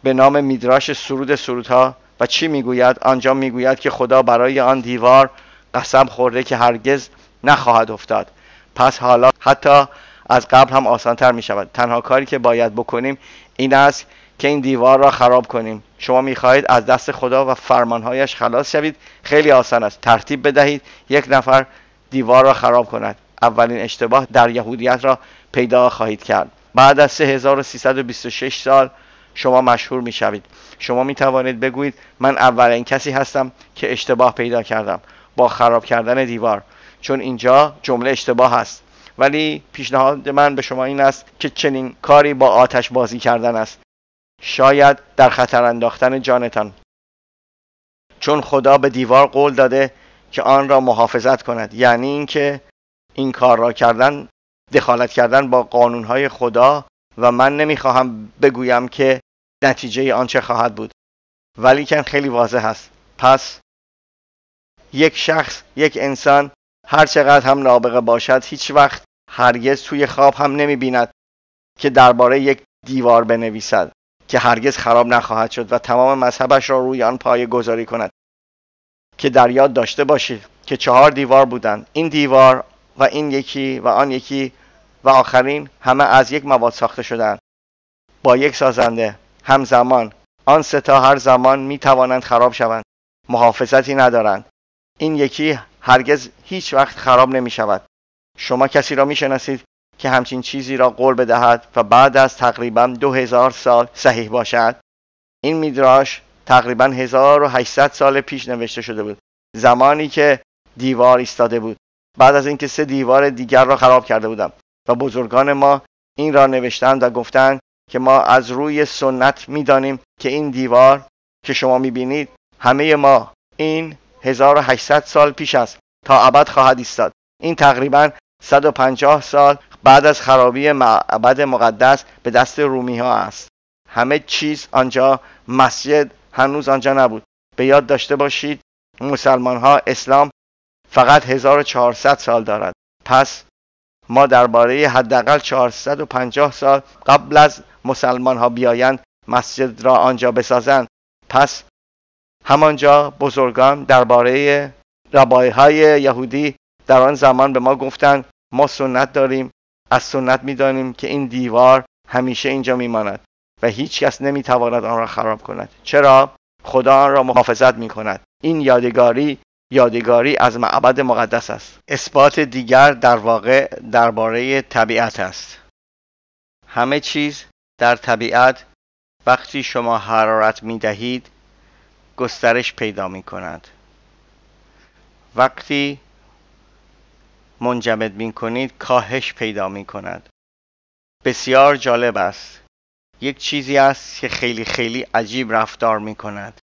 به نام میدراش سرود سرودها و چی میگوید؟ آنجا میگوید که خدا برای آن دیوار قسم خورده که هرگز نخواهد افتاد. پس حالا حتی از قبل هم آسانتر می شود. تنها کاری که باید بکنیم این است که این دیوار را خراب کنیم. شما میخواهید از دست خدا و فرمانهایش خلاص شوید؟ خیلی آسان است. ترتیب بدهید یک نفر دیوار را خراب کند. اولین اشتباه در یهودیت را پیدا خواهید کرد. بعد از 3326 سال شما مشهور میشوید. شما میتوانید بگویید من اولین کسی هستم که اشتباه پیدا کردم با خراب کردن دیوار، چون اینجا جمله اشتباه است. ولی پیشنهاد من به شما این است که چنین کاری با آتش بازی کردن است، شاید در خطر انداختن جانتان، چون خدا به دیوار قول داده که آن را محافظت کند. یعنی اینکه این کار را کردن دخالت کردن با قانونهای خدا و من نمیخواهم بگویم که نتیجه آن چه خواهد بود، ولی که خیلی واضح است. پس یک شخص، یک انسان هر چقدر هم نابغه باشد هیچ وقت هرگز توی خواب هم نمیبیند که درباره یک دیوار بنویسد که هرگز خراب نخواهد شد و تمام مذهبش را روی آن پایه گذاری کند. که در یاد داشته باشید که 4 دیوار بودند. این دیوار و این یکی و آن یکی و آخرین همه از یک مواد ساخته شدند با یک سازنده همزمان. آن 3 تا هر زمان می توانند خراب شوند، محافظتی ندارند. این یکی هرگز هیچ وقت خراب نمی شود. شما کسی را می شناسید که همچین چیزی را قول بدهد و بعد از تقریبا 2000 سال صحیح باشد؟ این میدراش تقریبا 1800 سال پیش نوشته شده بود، زمانی که دیوار ایستاده بود، بعد از اینکه 3 دیوار دیگر را خراب کرده بودم. و بزرگان ما این را نوشتند و گفتند که ما از روی سنت میدانیم که این دیوار که شما میبینید همه ما این 1800 سال پیش است تا ابد خواهد ایستاد. این تقریبا 150 سال بعد از خرابی معبد مقدس به دست رومی ها است. همه چیز آنجا، مسجد هنوز آنجا نبود. به یاد داشته باشید مسلمان ها اسلام فقط 1400 سال دارد. پس ما درباره حداقل 450 سال قبل از مسلمان ها بیایند مسجد را آنجا بسازند. پس همانجا بزرگان درباره ربای های یهودی در آن زمان به ما گفتند ما سنت داریم، از سنت میدانیم که این دیوار همیشه اینجا میماند و هیچ کس نمیتواند آن را خراب کند. چرا؟ خدا آن را محافظت میکند. این یادگاری از معبد مقدس است. اثبات دیگر در واقع درباره طبیعت است. همه چیز در طبیعت وقتی شما حرارت میدهید گسترش پیدا میکند. وقتی منجمد میکنید کاهش پیدا میکند. بسیار جالب است. یک چیزی است که خیلی عجیب رفتار میکند.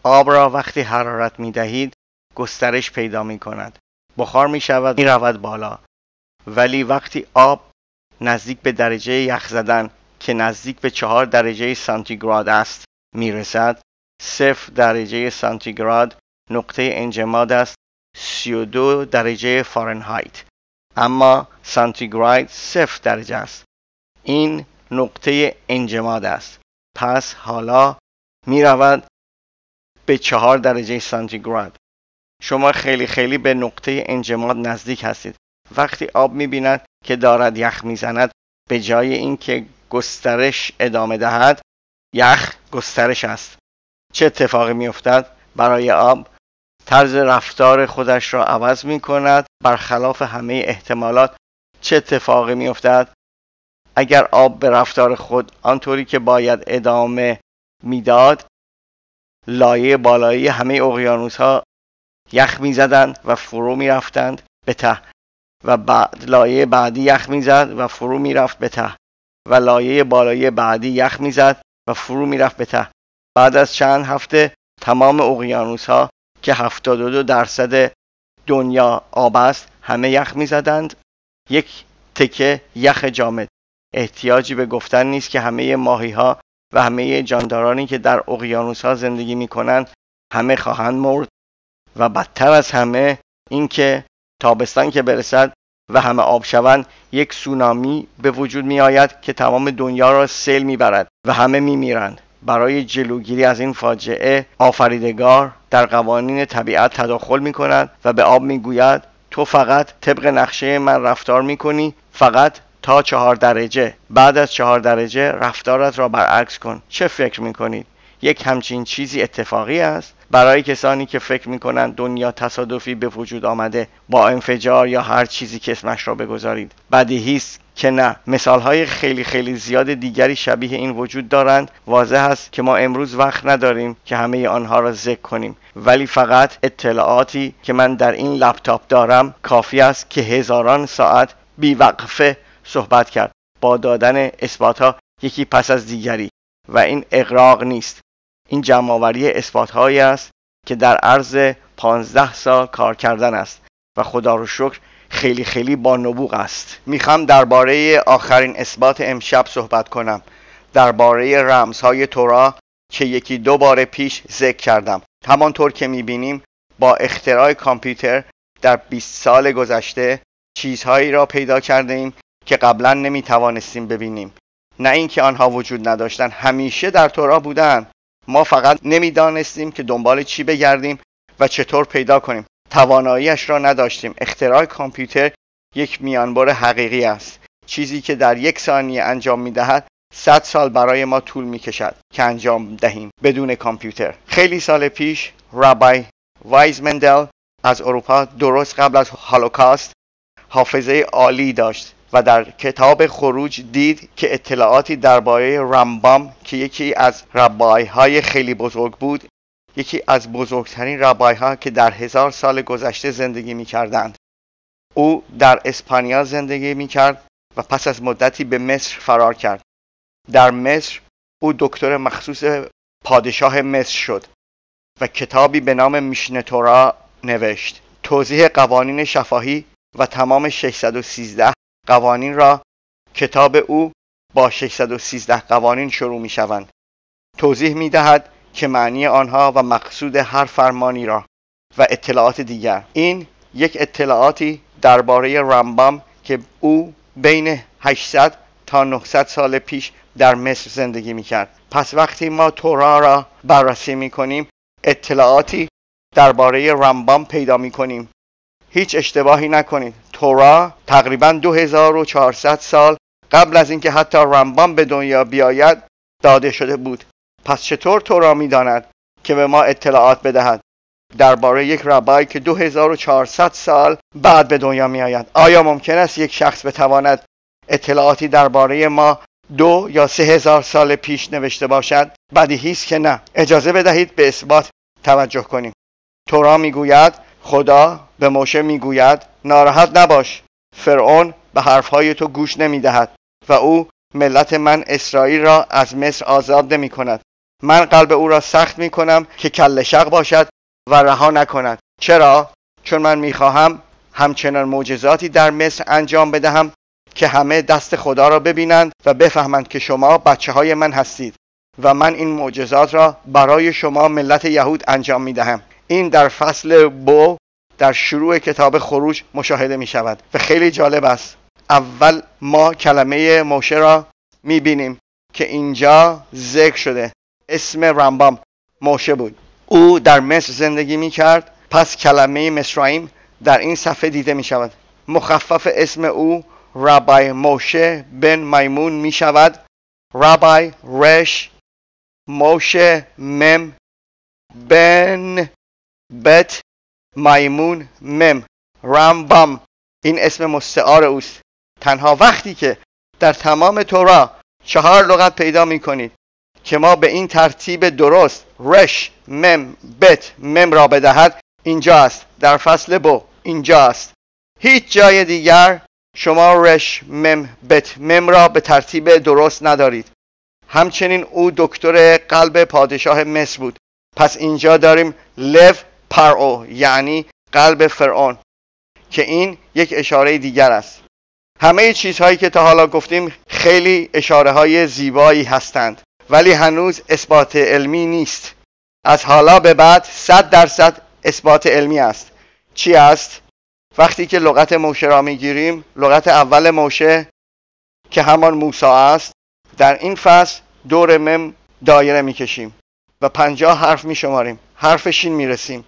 آب را وقتی حرارت می دهید گسترش پیدا می کند، بخار می شود، می رود بالا. ولی وقتی آب نزدیک به درجه یخ زدن که نزدیک به 4 درجه سانتیگراد است می رسد، 0 درجه سانتیگراد نقطه انجماد است، 32 درجه فارنهایت، اما سانتیگراد 0 درجه است. این نقطه انجماد است. پس حالا می رود به 4 درجه سانتیگراد. شما خیلی به نقطه انجماد نزدیک هستید. وقتی آب می بیند که دارد یخ می زند، به جای اینکه گسترش ادامه دهد، یخ گسترش است. چه اتفاقی می افتد؟ برای آب طرز رفتار خودش را عوض می کند. برخلاف همه احتمالات چه اتفاقی می افتد؟ اگر آب به رفتار خود آنطوری که باید ادامه میداد، لایه بالایی همه اقیانوس ها یخ می زدند و فرو می رفتند به ته، و بعد لایه بعدی یخ می زد و فرو می رفت به ته، و لایه بالایی بعدی یخ می زد و فرو می رفت به ته. بعد از چند هفته تمام اقیانوس ها که 72 درصد دنیا آب است همه یخ می زدند. یک تکه یخ جامد. احتیاجی به گفتن نیست که همه ماهی ها و همه جاندارانی که در اقیانوس ها زندگی می کنند همه خواهند مرد، و بدتر از همه این که تابستان که برسد و همه آب شوند، یک سونامی به وجود می آید که تمام دنیا را سیل می برد و همه می میرند. برای جلوگیری از این فاجعه آفریدگار در قوانین طبیعت تداخل می کند و به آب می گوید تو فقط طبق نقشه من رفتار می کنی، فقط تا 4 درجه. بعد از 4 درجه رفتارت را برعکس کن. چه فکر می کنید؟ یک همچین چیزی اتفاقی است؟ برای کسانی که فکر می کنند دنیا تصادفی به وجود آمده با انفجار یا هر چیزی که اسمش را بگذارید، بدیهی است که نه. مثالهای خیلی زیاد دیگری شبیه این وجود دارند. واضح است که ما امروز وقت نداریم که همه آنها را ذکر کنیم، ولی فقط اطلاعاتی که من در این لپتاپ دارم کافی است که هزاران ساعت بیوقفه صحبت کرد با دادن اثباتها یکی پس از دیگری، و این اغراق نیست. این جمع‌آوری اثبات‌هایی است که در عرض 15 سال کار کردن است و خدا رو شکر خیلی با نبوغ است. میخوام درباره آخرین اثبات امشب صحبت کنم، درباره رمزهای تورا که 1-2 بار پیش ذکر کردم. همانطور که میبینیم با اختراع کامپیوتر در 20 سال گذشته چیزهایی را پیدا کرده ایم که قبلا نمیتوانستیم ببینیم. نه اینکه آنها وجود نداشتن، همیشه در تورا بودن. ما فقط نمیدانستیم که دنبال چی بگردیم و چطور پیدا کنیم. تواناییش را نداشتیم. اختراع کامپیوتر یک میانبر حقیقی است. چیزی که در 1 ثانیه انجام میدهد 100 سال برای ما طول میکشد که انجام دهیم بدون کامپیوتر. خیلی سال پیش رابی وایز مندل از اروپا درست قبل از هولوکاست حافظه عالی داشت و در کتاب خروج دید که اطلاعاتی درباره رامبام که یکی از ربای‌های خیلی بزرگ بود، یکی از بزرگترین ربای‌ها که در 1000 سال گذشته زندگی می‌کردند. او در اسپانیا زندگی می‌کرد و پس از مدتی به مصر فرار کرد. در مصر او دکتر مخصوص پادشاه مصر شد و کتابی به نام میشنه تورا نوشت. توضیح قوانین شفاهی و تمام 613 قوانین را کتاب او با 613 قوانین شروع می شوند. توضیح می دهد که معنی آنها و مقصود هر فرمانی را و اطلاعات دیگر. این یک اطلاعاتی درباره رامبام که او بین 800 تا 900 سال پیش در مصر زندگی می کرد. پس وقتی ما تورا را بررسی می کنیم اطلاعاتی درباره رامبام پیدا می کنیم. هیچ اشتباهی نکنید. تورا تقریباً 2400 سال قبل از اینکه حتی رامبام به دنیا بیاید داده شده بود. پس چطور تورا می‌داند که به ما اطلاعات بدهد درباره یک ربای که 2400 سال بعد به دنیا میآید؟ آیا ممکن است یک شخص بتواند اطلاعاتی درباره ما 2 یا 3000 سال پیش نوشته باشد؟ بدیهی است که نه. اجازه بدهید به اثبات توجه کنیم. تورا میگوید، خدا به موشه میگوید ناراحت نباش، فرعون به حرفهای تو گوش نمیدهد و او ملت من اسرائیل را از مصر آزاد نمی کند. من قلب او را سخت می کنم که کله شق باشد و رها نکند. چرا؟ چون من می خواهم همچنان معجزاتی در مصر انجام بدهم که همه دست خدا را ببینند و بفهمند که شما بچه های من هستید و من این معجزات را برای شما ملت یهود انجام می دهم. این در فصل بو در شروع کتاب خروج مشاهده می شود و خیلی جالب است. اول ما کلمه موشه را می بینیم که اینجا ذکر شده. اسم رامبام موشه بود. او در مصر زندگی می کرد. پس کلمه مصرایم در این صفحه دیده می شود. مخفف اسم او ربای موشه بن میمون می شود. ربای رش موشه مم بن بت میمون مم رامبام. این اسم مستعار اوست. تنها وقتی که در تمام تورا 4 لغت پیدا می کنید که ما به این ترتیب درست رش مم بت مم را بدهد اینجا است. در فصل بو اینجا است. هیچ جای دیگر شما رش مم بت مم را به ترتیب درست ندارید. همچنین او دکتر قلب پادشاه مصر بود. پس اینجا داریم لو پرعو یعنی قلب فرعون که این یک اشاره دیگر است. همه چیزهایی که تا حالا گفتیم خیلی اشاره های زیبایی هستند ولی هنوز اثبات علمی نیست. از حالا به بعد 100% اثبات علمی است. چی است؟ وقتی که لغت موشه را میگیریم، لغت اول موشه که همان موسی است، در این فصل دور مم دایره میکشیم و 50 حرف میشماریم. حرف شین میرسیم.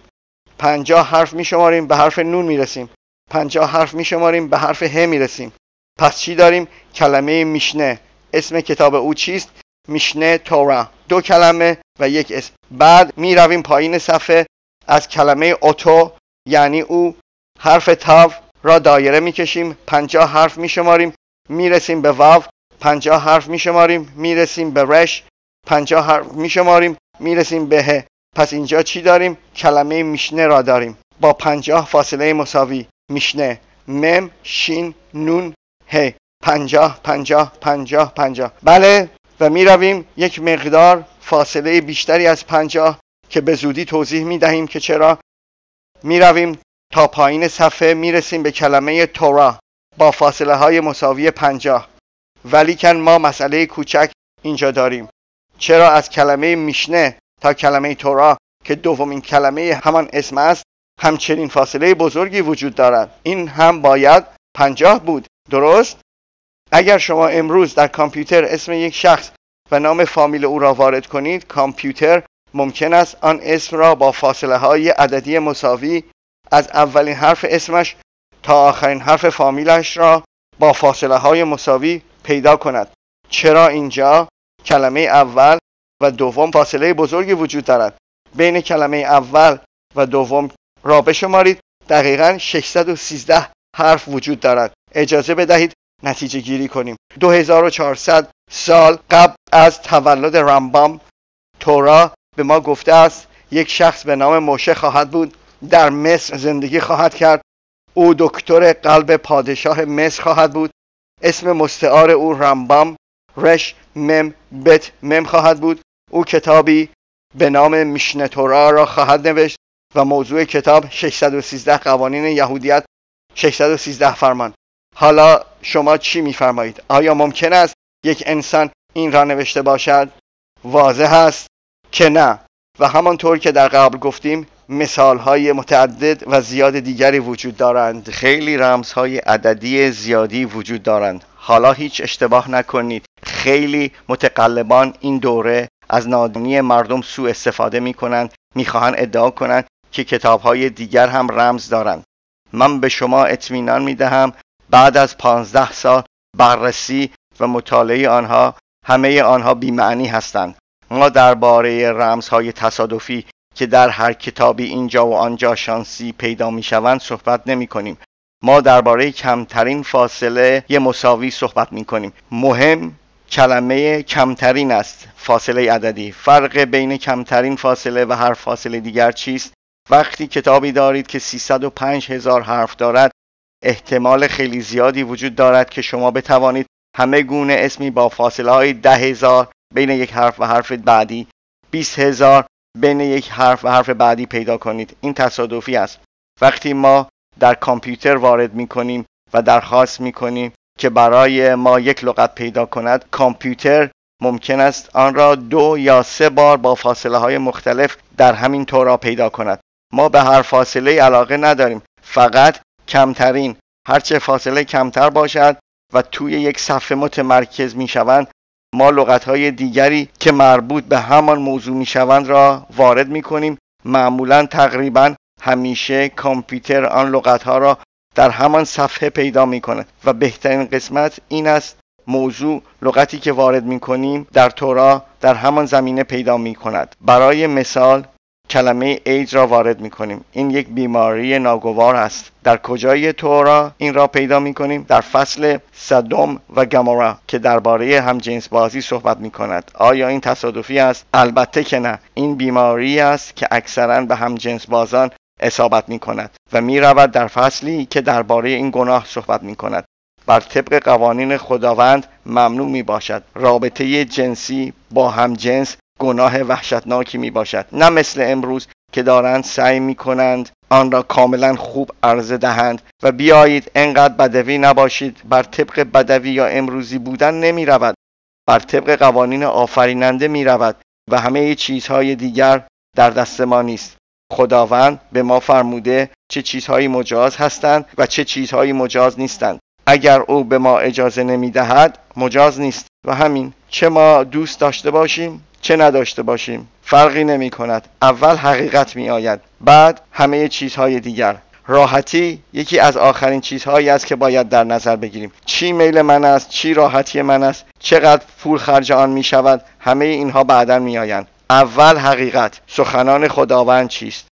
50 حرف میشماریم به حرف نون میرسیم. 50 حرف میشماریم به حرف ه میرسیم. پس چی داریم؟ کلمه میشنه. اسم کتاب او چیست؟ میشنه تورا. 2 کلمه و 1 اسم. بعد میرویم پایین صفحه از کلمه اوتو یعنی او حرف تاو را دایره میکشیم. 50 حرف میشماریم میرسیم به واو. 50 حرف میشماریم میرسیم به رش. 50 حرف میشماریم میرسیم به ه. پس اینجا چی داریم؟ کلمه میشنه را داریم با 50 فاصله مساوی. میشنه مم شین نون ه. 50 50 50 50. بله و می رویم یک مقدار فاصله بیشتری از 50 که به زودی توضیح می دهیم که چرا. می رویم تا پایین صفحه می رسیم به کلمه تورا با فاصله های مساوی 50. ولیکن ما مسئله کوچک اینجا داریم. چرا از کلمه میشنه تا کلمه تورا که دومین کلمه همان اسم است همچنین فاصله بزرگی وجود دارد؟ این هم باید 50 بود. درست؟ اگر شما امروز در کامپیوتر اسم یک شخص و نام فامیل او را وارد کنید، کامپیوتر ممکن است آن اسم را با فاصله های عددی مساوی از اولین حرف اسمش تا آخرین حرف فامیلش را با فاصله های مساوی پیدا کند. چرا اینجا کلمه اول و دوم فاصله بزرگی وجود دارد؟ بین کلمه اول و دوم را بشمارید. دقیقاً 613 حرف وجود دارد. اجازه بدهید نتیجه گیری کنیم. 2400 سال قبل از تولد رامبام تورا به ما گفته است یک شخص به نام موشه خواهد بود، در مصر زندگی خواهد کرد. او دکتر قلب پادشاه مصر خواهد بود. اسم مستعار او رامبام رش مم بت مم خواهد بود. او کتابی به نام میشنه تورا را خواهد نوشت و موضوع کتاب 613 قوانین یهودیت، 613 فرمان. حالا شما چی میفرمایید؟ آیا ممکن است یک انسان این را نوشته باشد؟ واضح است که نه. و همانطور که در قبل گفتیم مثالهای متعدد و زیاد دیگری وجود دارند. خیلی رمزهای عددی زیادی وجود دارند. حالا هیچ اشتباه نکنید. خیلی متقلبان این دوره از نادانی مردم سوء استفاده میکنند. میخواهند ادعا کنند که کتابهای دیگر هم رمز دارند. من به شما اطمینان میدهم بعد از 15 سال بررسی و مطالعه آنها همه آنها بی‌معنی هستند. ما درباره رمزهای تصادفی که در هر کتابی اینجا و آنجا شانسی پیدا میشوند صحبت نمی کنیم. ما درباره کمترین فاصله مساوی صحبت می کنیم. مهم کلمه کمترین است. فاصله عددی. فرق بین کمترین فاصله و هر فاصله دیگر چیست؟ وقتی کتابی دارید که 305,000 حرف دارد، احتمال خیلی زیادی وجود دارد که شما بتوانید همه گونه اسمی با فاصله های 10,000 بین یک حرف و حرف بعدی 20,000 بین یک حرف و حرف بعدی پیدا کنید. این تصادفی است. وقتی ما در کامپیوتر وارد میکنیم و درخواست میکنیم که برای ما یک لغت پیدا کند، کامپیوتر ممکن است آن را 2 یا 3 بار با فاصله های مختلف در همین تورا پیدا کند. ما به هر فاصله علاقه نداریم، فقط کمترین، هرچه فاصله کمتر باشد و توی یک صفحه متمرکز میشوند، ما لغت‌های دیگری که مربوط به همان موضوع میشوند را وارد میکنیم. معمولاً تقریباً همیشه کامپیوتر آن لغت‌ها را در همان صفحه پیدا میکند و بهترین قسمت این است موضوع لغتی که وارد میکنیم در تورا در همان زمینه پیدا میکند. برای مثال کلمه ایدز را وارد میکنیم. این یک بیماری ناگوار است. در کجای تورا این را پیدا میکنیم؟ در فصل سدوم و گمورا که درباره همجنس بازی صحبت میکند. آیا این تصادفی است؟ البته که نه. این بیماری است که اکثرا به همجنس بازان اصابت میکند و میرود در فصلی که درباره این گناه صحبت میکند. بر طبق قوانین خداوند ممنوع می باشد. رابطه جنسی با همجنس گناه وحشتناکی می باشد. نه مثل امروز که دارند سعی می کنند آن را کاملا خوب عرضه دهند و بیایید انقدر بدوی نباشید. بر طبق بدوی یا امروزی بودن نمی رود. بر طبق قوانین آفریننده می رود و همه چیزهای دیگر در دست ما نیست. خداوند به ما فرموده چه چیزهایی مجاز هستند و چه چیزهایی مجاز نیستند. اگر او به ما اجازه نمی دهد مجاز نیست و همین. چه ما دوست داشته باشیم چه نداشته باشیم فرقی نمی کند. اول حقیقت می آید، بعد همه چیزهای دیگر. راحتی یکی از آخرین چیزهایی است که باید در نظر بگیریم. چی میل من است، چی راحتی من است، چقدر پول خرج آن می شود، همه اینها بعداً می آیند. اول حقیقت. سخنان خداوند چیست؟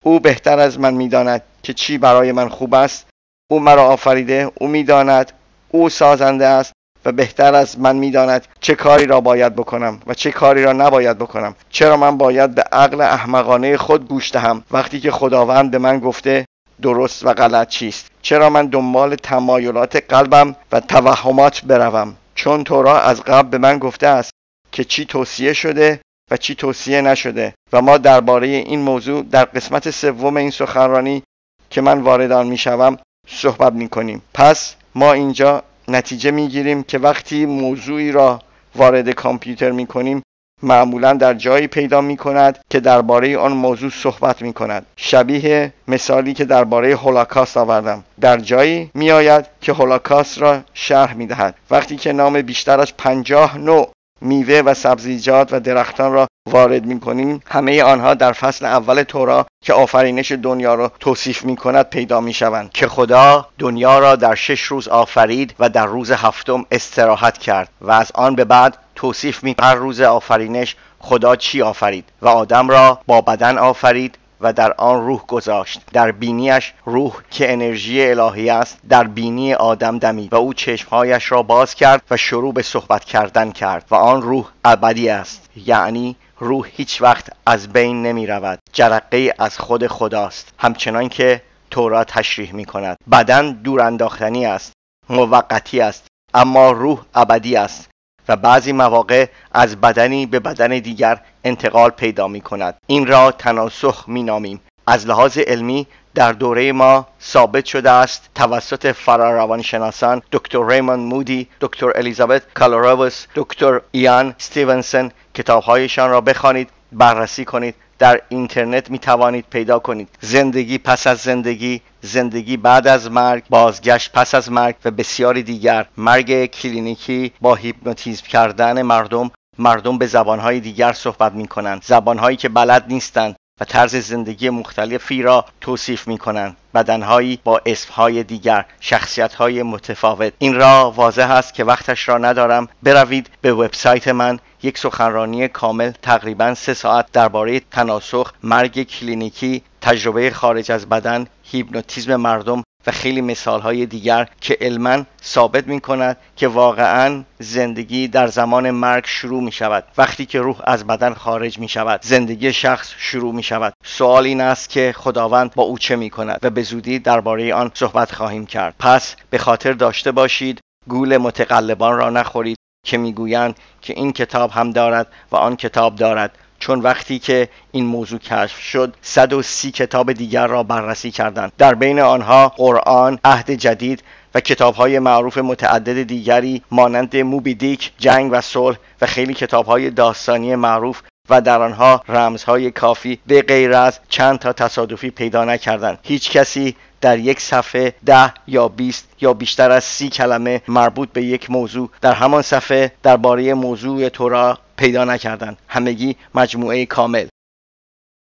او بهتر از من می داند که چی برای من خوب است. او مرا آفریده، او می‌داند، او سازنده است و بهتر از من می‌داند چه کاری را باید بکنم و چه کاری را نباید بکنم. چرا من باید به عقل احمقانه خود گوش دهم وقتی که خداوند به من گفته درست و غلط چیست؟ چرا من دنبال تمایلات قلبم و توهمات بروم؟ چون تورا از قبل به من گفته است که چی توصیه شده و چی توصیه نشده و ما درباره این موضوع در قسمت سوم این سخنرانی که من وارد آن می‌شوم صحبت میکنیم. پس ما اینجا نتیجه میگیریم که وقتی موضوعی را وارد کامپیوتر میکنیم معمولا در جایی پیدا میکند که درباره آن موضوع صحبت میکند. شبیه مثالی که درباره هولوکاست آوردم. در جایی میآید که هولوکاست را شرح میدهد. وقتی که نام بیشتر از 50 نوع میوه و سبزیجات و درختان را وارد می‌کنیم، همه آنها در فصل اول تورا که آفرینش دنیا را توصیف می‌کند پیدا می‌شوند که خدا دنیا را در 6 روز آفرید و در روز هفتم استراحت کرد و از آن به بعد توصیف هر روز آفرینش خدا چی آفرید و آدم را با بدن آفرید و در آن روح گذاشت. در بینیش روح که انرژی الهی است در بینی آدم دمید و او چشمهایش را باز کرد و شروع به صحبت کردن کرد و آن روح ابدی است، یعنی روح هیچ وقت از بین نمی رود، جرقه از خود خداست، همچنان که تورا تشریح می کند. بدن دور انداختنی است، موقتی است، اما روح ابدی است و بعضی مواقع از بدنی به بدن دیگر انتقال پیدا می کند. این را تناسخ می نامیم. از لحاظ علمی در دوره ما ثابت شده است توسط فراروانشناسان دکتر ریموند مودی، دکتر الیزابت کالارووس، دکتر ایان استیونسن. کتابهایشان را بخوانید، بررسی کنید. در اینترنت می توانید پیدا کنید. زندگی پس از زندگی، زندگی بعد از مرگ، بازگشت پس از مرگ و بسیاری دیگر. مرگ کلینیکی با هیپنوتیزم کردن مردم به زبانهای دیگر صحبت می کنند، زبانهایی که بلد نیستند و طرز زندگی مختلفی را توصیف می کنند. بدنهایی با اسمهای دیگر، شخصیتهای متفاوت. این را واضح است که وقتش را ندارم. بروید به وبسایت من. یک سخنرانی کامل تقریباً 3 ساعت درباره تناسخ، مرگ کلینیکی، تجربه خارج از بدن، هیپنوتیزم مردم و خیلی مثالهای دیگر که علماً ثابت می کند که واقعاً زندگی در زمان مرگ شروع می شود. وقتی که روح از بدن خارج می شود، زندگی شخص شروع می شود. سوال این است که خداوند با او چه می کند و به زودی درباره آن صحبت خواهیم کرد. پس به خاطر داشته باشید گول متقلبان را نخورید که میگویند که این کتاب هم دارد و آن کتاب دارد. چون وقتی که این موضوع کشف شد 130 کتاب دیگر را بررسی کردند. در بین آنها قرآن، عهد جدید و کتاب‌های معروف متعدد دیگری مانند موبی دیک، جنگ و صلح و خیلی کتاب‌های داستانی معروف و در آنها رمزهای کافی به غیر از چند تا تصادفی پیدا نکردند. هیچ کسی در یک صفحه 10 یا 20 یا بیشتر از 30 کلمه مربوط به یک موضوع در همان صفحه درباره موضوع تورا پیدا نکردند. همگی مجموعه کامل.